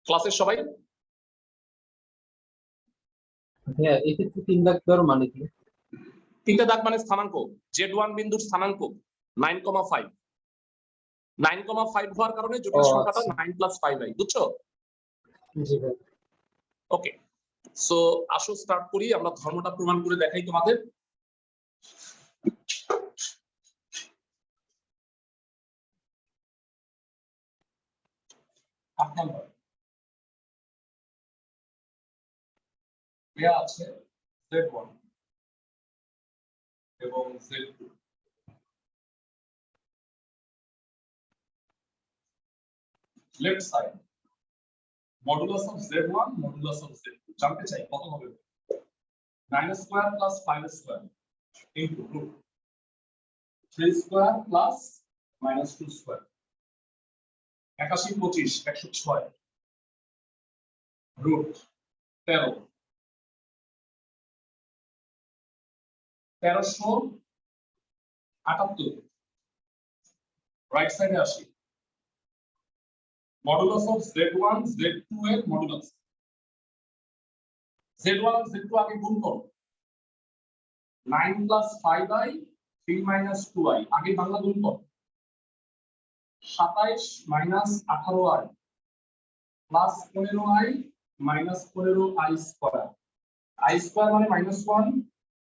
ক্লাসের সবাই? হ্যাঁ, এক্ষেত্রে 3 দাগ দেওয়ার মানে কি? 3টা দাগ মানে স্থানাঙ্ক। z1 বিন্দুর স্থানাঙ্ক 9,5। 9,5 হওয়ার কারণে জটিল সংখ্যাটা 9 প্লাস 5i। বুঝছো? জি ভাই। ওকে, সো আসো স্টার্ট করি। আমরা ধর্মটা প্রমাণ করে দেখাই তোমাদের। দেয়া আছে z1 এবং z2। Left side modulus of z1 modulus of z2 জানতে চাই কত হবে? 9 square plus 5 square into root 3 square plus minus 2 square. 81 25 106 রুট 13 1378। রাইট সাইডে আসি। মডুলাস অফ z1 z2 এর মডুলাস। z1 আর z2 আগে গুণ করো। 9 প্লাস 5i 3 মাইনাস 2i আগে বাংলা গুণ করো। 27 minus 18i plus 15i minus 15i square. i square মানে মাইনাস 1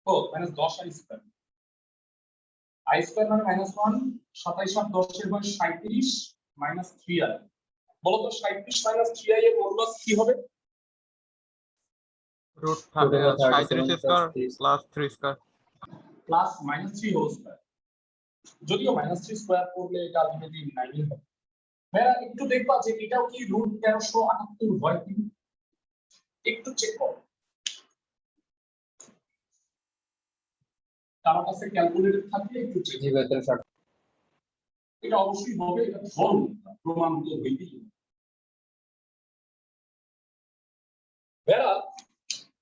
ও minus 10i square. i square মানে মাইনাস 1। 27 আর 10 এর হয় 37 মাইনাস 3i। বলো তো 37 মাইনাস 3i এর মডুলাস কি হবে? Root 37 square plus 3 square plus minus 3 whole square. যদিও মাইনাস 3 স্কয়ার করলে এটা আলটিমেটলি 9 হবে। ভাইয়া একটু দেখবা যে এটাও কি রুট 1378 হয় কি? একটু চেক করো। কারো কাছে ক্যালকুলেটর থাকলে একটু চেক। জি ভাই, তাহলে এটা অবশ্যই হবে, এটা ধর্ম প্রমাণিত হইতেই হবে। ভাইয়া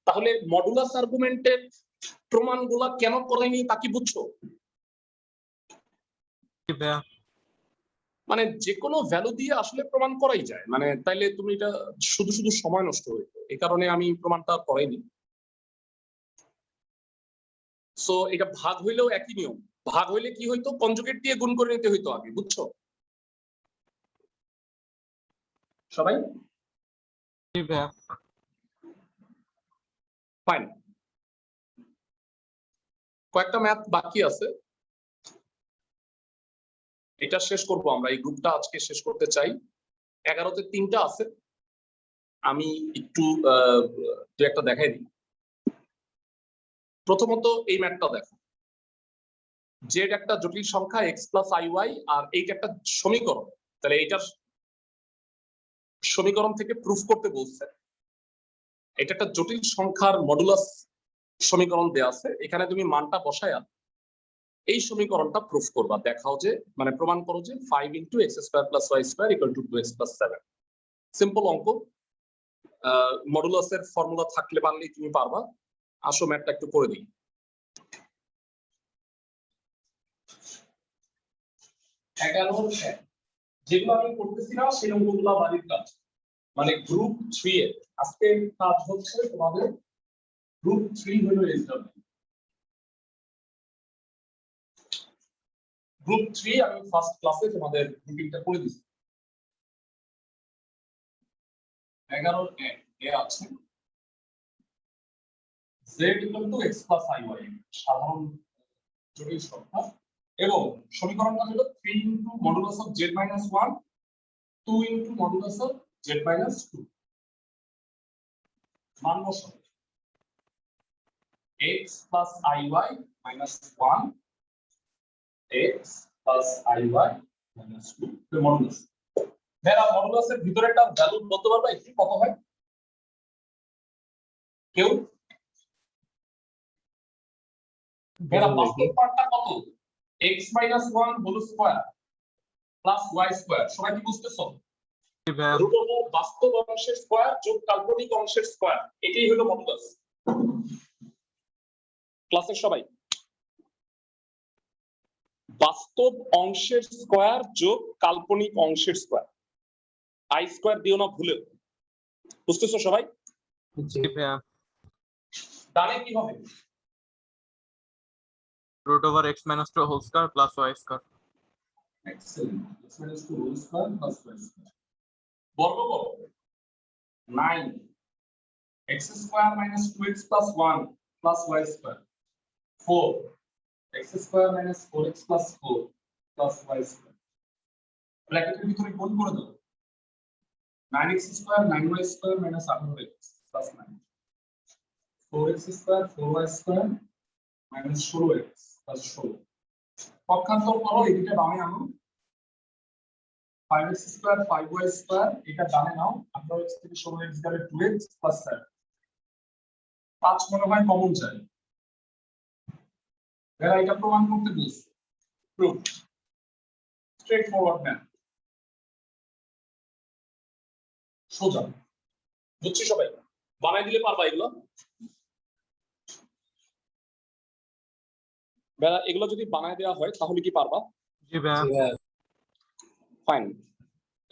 তাহলে মডুলাস আর্গুমেন্টের প্রমাণগুলো কেন করেনি তা কি বুঝছো? মানে যে কোনো ভ্যালু দিয়ে আসলে প্রমাণ করাই যায়, মানে তাইলে তুমি এটা শুধু শুধু সময় নষ্ট হইতো, এই কারণে আমি প্রমাণটা করাইনি। সো এটা ভাগ হইলেও একই নিয়ম। ভাগ হইলে কি হইতো? কনজুগেট দিয়ে গুণ করে নিতে হইতো আগে। বুঝছো সবাই? ফাইন। কয়েকটা ম্যাথ বাকি আছে, এটা শেষ করব আমরা। এই গ্রুপটা আজকে শেষ করতে চাই। 11তে 3টা আছে, আমি একটু দু একটা দেখাই দিই। প্রথমত এই ম্যাথটা দেখো। জেড একটা জটিল সংখ্যা x প্লাস iy আর এইটা একটা সমীকরণ। তাহলে এইটার সমীকরণ থেকে প্রুফ করতে বলছে এটা একটা জটিল সংখ্যার মডুলাস সমীকরণ দেয়া আছে, এখানে তুমি মানটা বসায়া এই সমীকরণটা প্রুফ করবা, দেখাও যে মানে প্রমাণ করো যে 5 into x square plus y square equal to 2x plus 7। Simple অঙ্ক, মডুলাসের ফর্মুলা থাকলে পারলেই তুমি পারবা। আসো ম্যাথটা একটু করে দিই। যেগুলো আমি করতেছি না সেই অঙ্কগুলো বাড়ির কাজ, মানে গ্রুপ 3 এর আজকে কাজ হচ্ছে তোমাদের গ্রুপ 3 হলো এসডব্লিউ। গ্রুপ 3 আমি ফার্স্ট ক্লাসে তোমাদের রুটিনটা করে দিচ্ছি। 11 এ আছে z equal to x plus iy, সাধারণ জটিল সংখ্যা, এবং সমীকরণটা হলো 3 into modulus of z minus 1 2 into modulus of z minus 2। মান বসাও x plus iy minus 1 x plus iy minus 2 modulus. যারা মডুলাসের ভিতরে একটা ভ্যালু বলতে পারবে কি কত হয়? কেউ? যারা বাস্তব পার্টটা কত? x minus 1 whole square plus y square. সবাই কি বুঝতেছো? জি ভাইয়া। রুট ওভার বাস্তব অংশের স্কয়ার যোগ কাল্পনিক অংশের স্কয়ার, এটাই হলো মডুলাস। ক্লাসের সবাই বাস্তব অংশের স্কয়ার যোগ কাল্পনিক অংশের স্কয়ার, আই স্কয়ার দিও না ভুলেও। বুঝতেছো সবাই? জি ভাইয়া। ডানে কি হবে? root over x minus 2 whole square plus y square। Excellent. X minus 2 whole square plus y square. বর্গ করো 9 x square minus 2x plus 1 plus y square 4 x square minus 4x plus 4 plus y square। ব্র্যাকেটের ভিতরে গুণ করে দাও 9x square 9y square minus 18x plus 9 4x square 4y square minus 16x plus 16। পক্ষান্তর করো, এদিকে বামে আনো 5x square 5y square, এটা ডানে নাও 18x থেকে 16x গেলে 2x plus 7। 5 মনে হয় কমন যায়, এরা এটা প্রমাণ করতে বলছে। প্রুফ স্ট্রেট ফরওয়ার্ড ম্যাথ, সোজা। বুঝছি সবাই? বানাই দিলে পারবা এগুলো? বেলা এগুলো যদি বানায় দেওয়া হয় তাহলে কি পারবা? জি ভাইয়া। ফাইন।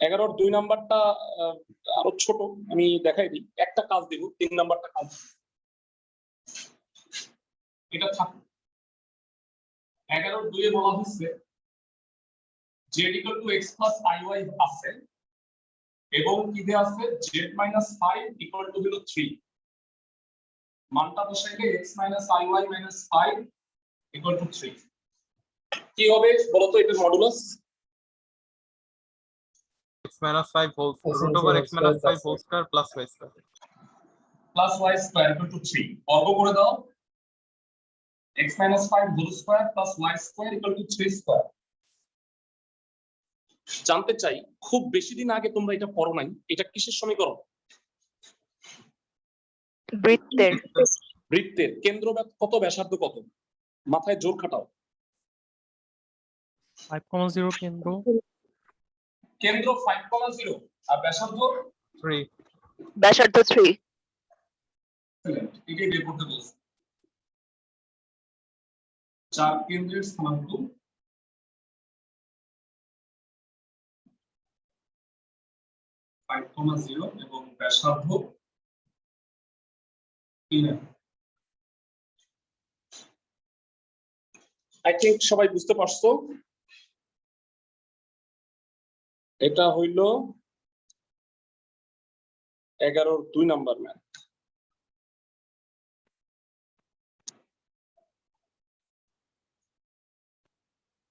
11 2 নাম্বারটা আরো ছোট, আমি দেখাই দিই। একটা কাজ দিব, 3 নাম্বারটা কাজ এটা থাক। 11 2 এ বলা হচ্ছে z equal to x plus iy আছে এবং কি দেয়া আছে z minus 5 equal to হলো 3। মানটা বসাইলে x minus iy minus 5 equal to 3 কি হবে বলো তো? এটা modulus x minus 5 whole root over x minus 5 whole square plus y square plus y square equal to 3। বর্গ করে দাও x minus 5 whole square plus y square equal to 3 square। জানতে চাই, খুব বেশি দিন আগে তোমরা এটা পড়ো নাই, এটা কিসের সমীকরণ? বৃত্তের। বৃত্তের কেন্দ্র কত, ব্যাসার্ধ কত? মাথায় জোর খাটাও। 5,0 কেন্দ্র। কেন্দ্র 5,0 আর ব্যাসার্ধ 3। ব্যাসার্ধ 3। এটাই বের করতে বলছে। 4 কেন্দ্রের স্থানাঙ্ক 5,0 এবং ব্যাসার্ধ 3। আই থিংক সবাই বুঝতে পারছো। এটা হইল 11 2 নাম্বার ম্যাথ।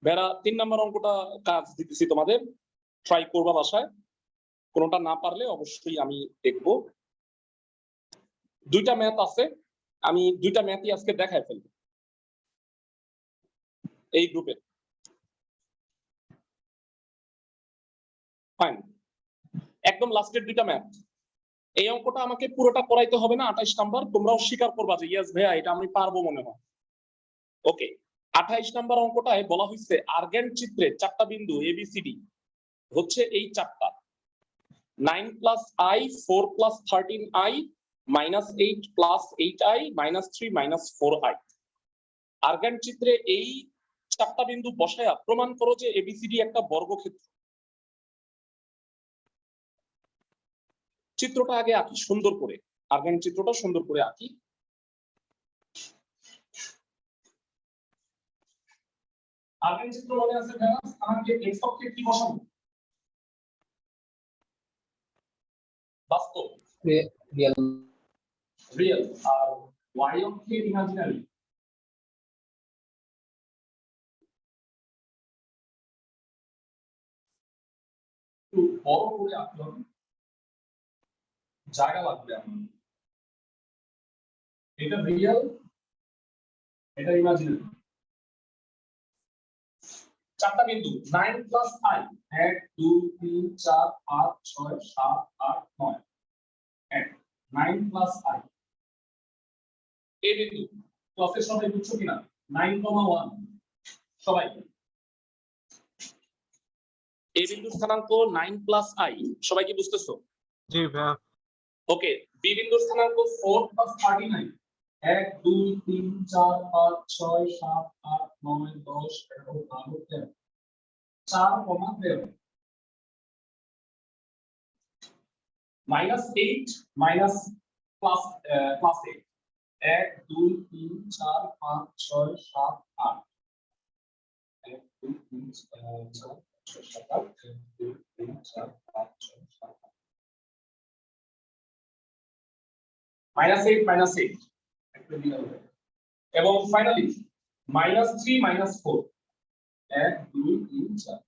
বেড়া 3 নাম্বার অঙ্কটা কাজ দিতেছি তোমাদের, ট্রাই করবা বাসায়। কোনটা না পারলে অবশ্যই আমি দেখব। দুইটা ম্যাথ আছে, আমি দুইটা ম্যাথই আজকে দেখাই ফেলবো এই গ্রুপে। ফাইন, একদম লাস্টের দুইটা ম্যাথ এই অঙ্কটা আমাকে পুরোটা করাইতে হবে না 28 নাম্বার, তোমরাও স্বীকার করবা যে ইয়েস ভাইয়া এটা আমি পারবো মনে হয়। ওকে, 28 নাম্বার অঙ্কটায় বলা হয়েছে আর্গেন্ট চিত্রে চারটা বিন্দু এবিসিডি হচ্ছে এই চারটা, 9 plus i, 4 plus 13 i, -8 plus 8 i, -3 4 i. Argand চিত্রে এই চারটা বিন্দু বসায়া প্রমাণ করো যে এবিসিডি একটা বর্গক্ষেত্র। চিত্রটা আগে আঁকি সুন্দর করে, আর্গেন্ট চিত্রটা সুন্দর করে আঁকি। আর্গেন্ট চিত্র মনে আছে ভাইয়া, আমাকে এক্স অক্ষে কি বসাবো? বাস্তব, রিয়েল রিয়েল, আর ওয়াই অক্ষে ইমাজিনারি। একটু বড় করে আঁকতে হবে, জায়গা লাগবে আমার। এটা রিয়েল, এটা ইমাজিনারি। চারটা বিন্দু 9 প্লাস আই, 1 2 3 4 5 6 7 8 9, 9 প্লাস আই। এই বিন্দু ক্লাসের সবাই বুঝছো কিনা? 9,1 সবাই। এই বিন্দুর স্থানাঙ্ক 9 প্লাস আই, সবাই কি বুঝতেছো? জি ভাইয়া। ওকে, বি বিন্দুর স্থানাঙ্ক 4 প্লাস 39, 1 2 3 4 5 6 7 8 9 10 11 12 13, 4,13, -8 মাইনাস প্লাস 8, 1 2 3 4 5 6 7 8, 1 2 3 4 6 7 8, 1 2 3 4 5 6 7 8, -8 একটা দিয়ে হবে। এবং ফাইনালি -3 4, 1 2 3 4।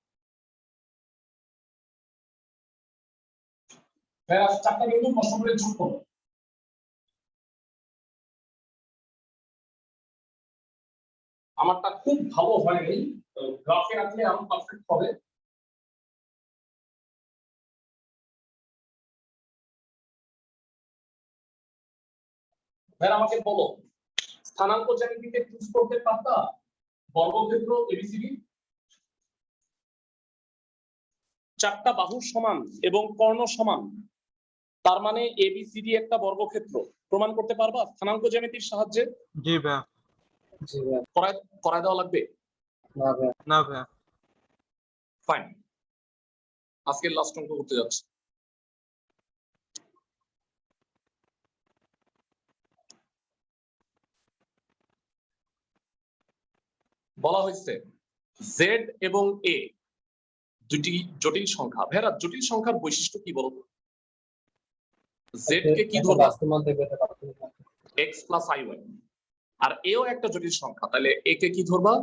ভাইয়া চারটা বিন্দু কষ্ট করে যোগ করো। আমারটা খুব ভালো হয়নি, গ্রাফে রাখলে আরো পারফেক্ট হবে। ভাইয়া আমাকে বলো, স্থানাঙ্ক জ্যামিতিতে চুজ করতে পারতা বর্গক্ষেত্র এবিসিডি? চারটা বাহু সমান এবং কর্ণ সমান, তার মানে এবিসিডি একটা বর্গক্ষেত্র। প্রমাণ করতে পারবা স্থানাঙ্ক জ্যামিতির সাহায্যে? জি ভাইয়া। জি ভাইয়া। করায় দেওয়া লাগবে? না ভাইয়া। না ভাইয়া। ফাইন, আজকের লাস্ট অঙ্ক করতে যাচ্ছি। বলা হয়েছে জেড এবং এ দুটি জটিল সংখ্যা। ভাইরা জটিল সংখ্যার বৈশিষ্ট্য কি বলতো? জেড কে কি ধরবা? বাস্তবমান দেবে, এটা বাস্তবমান। x plus iy। আর এও একটা জটিল সংখ্যা, তাহলে এ কে কি ধরবা?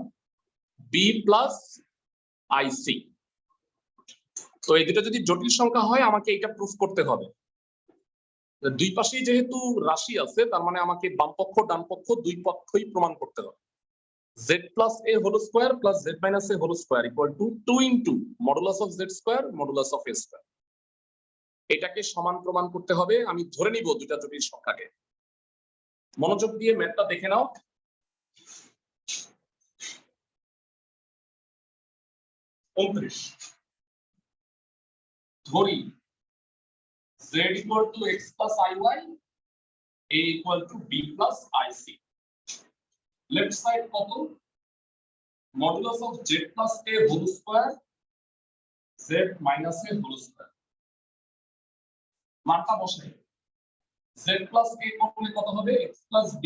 b plus ic। তো এই দুটো যদি জটিল সংখ্যা হয় আমাকে এটা প্রুফ করতে হবে। দুই পাশেই যেহেতু রাশি আছে তার মানে আমাকে বাম পক্ষ ডান পক্ষ দুই পক্ষই প্রমাণ করতে হবে। z plus a whole square plus z minus a whole square equal to 2 into modulus of z square modulus of a square। এটাকে সমান প্রমাণ করতে হবে। আমি ধরে নিব দুটো জটিল সংখ্যাকে। মনোযোগ দিয়ে ম্যাথটা দেখে নাও। ধরি z equal to x plus iy, a equal to b plus ic। Left side কত? Modulus of z plus a whole square z minus a whole square। মানটা বসাই। z plus a করলে কত হবে? x plus b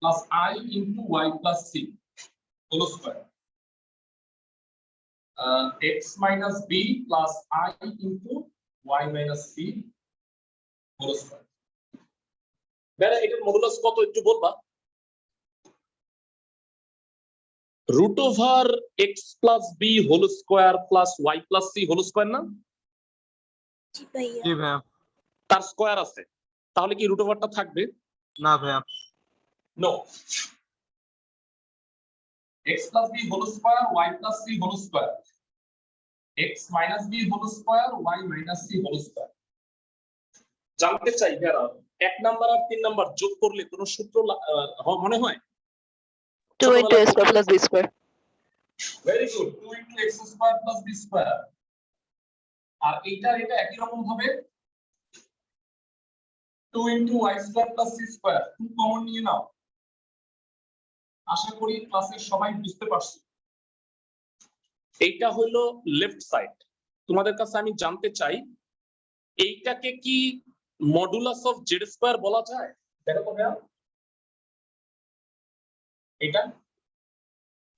plus i into y plus c whole square, x minus b plus i into y minus c whole square। বেটা এটার modulus কত একটু বলবা? root over x plus b whole square plus y plus c whole square না? জি ভাইয়া। জি ভাইয়া। তার square আছে, তাহলে কি রুট ওভারটা থাকবে? না ভাইয়া। No. x plus b whole square y plus c whole square, x minus b whole square y minus c whole square। জানতে চাই যারা 1 নাম্বার আর 3 নাম্বার যোগ করলে কোনো সূত্র মনে হয়? 2 into a square plus b square. Very good, 2 into x square plus b square। আর এটা একই রকম হবে 2 into y square plus c square। 2 common নিয়ে নাও। আশা করি ক্লাসের সবাই বুঝতে পারছো। এইটা হলো লেফট সাইড। তোমাদের কাছে আমি জানতে চাই এইটাকে কি মডুলাস অফ জেড স্কয়ার বলা যায়? দেখো তো ভাইয়া, এটা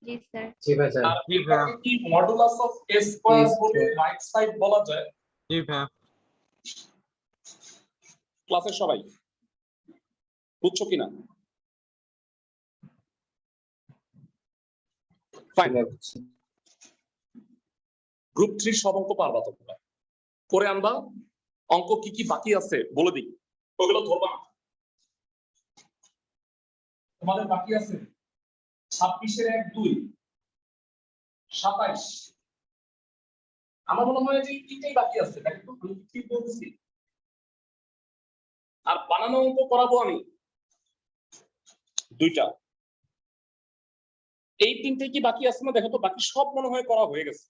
জি স্যার। জি ভাই স্যার। আর এটাকে কি মডুলাস অফ এ স্কয়ার বলে রাইট সাইড বলা যায়? জি ভাইয়া। ক্লাসের সবাই বুঝছো কিনা? ফাইন। গ্রুপ 3 সব অঙ্ক পারবা তোমরা, করে আনবা। অঙ্ক কি কি বাকি আছে বলে দিই, ওগুলো ধরবা না। তোমাদের বাকি আছে 26 এর 1 2 27। আমার মনে হয় যে তিনটাই বাকি আছে, তাই তো? আমি ঠিক বলছি। আর বানানো অঙ্ক করাবো আমি 2টা। এই 3টে কি বাকি আছে না? দেখো তো, বাকি সব মনে হয় করা হয়ে গেছে,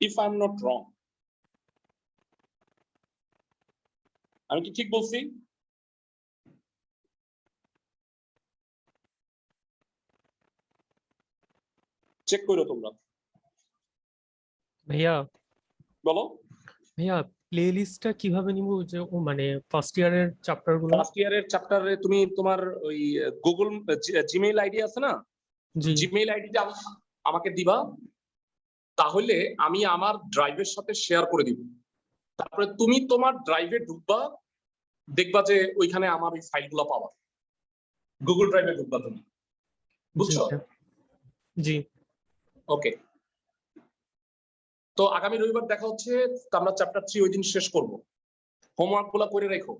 if I am not wrong. আমি কি ঠিক বলছি? চেক করো তোমরা, ভাইয়া বলো। ভাইয়া প্লেলিস্টটা কিভাবে নিব, যে ও মানে ফার্স্ট ইয়ারের চ্যাপ্টার গুলো? ফার্স্ট ইয়ারের চ্যাপ্টারে তুমি তোমার ওই গুগল জিমেইল আইডি আছে না, জি জিমেইল আইডিটা আমাকে দিবা, তাহলে আমি আমার ড্রাইভের সাথে শেয়ার করে দিব। তারপরে তুমি তোমার ড্রাইভে ঢুকবা, দেখবা যে ওইখানে আমার এই ফাইলগুলো পাবা। গুগল ড্রাইভে ঢুকবা তুমি, বুঝছো? জি ওকে। তো আগামী রবিবার দেখা হচ্ছে। তো আমরা চ্যাপ্টার 3 ওই দিন শেষ করব। হোমওয়ার্ক গুলো করে রেখো।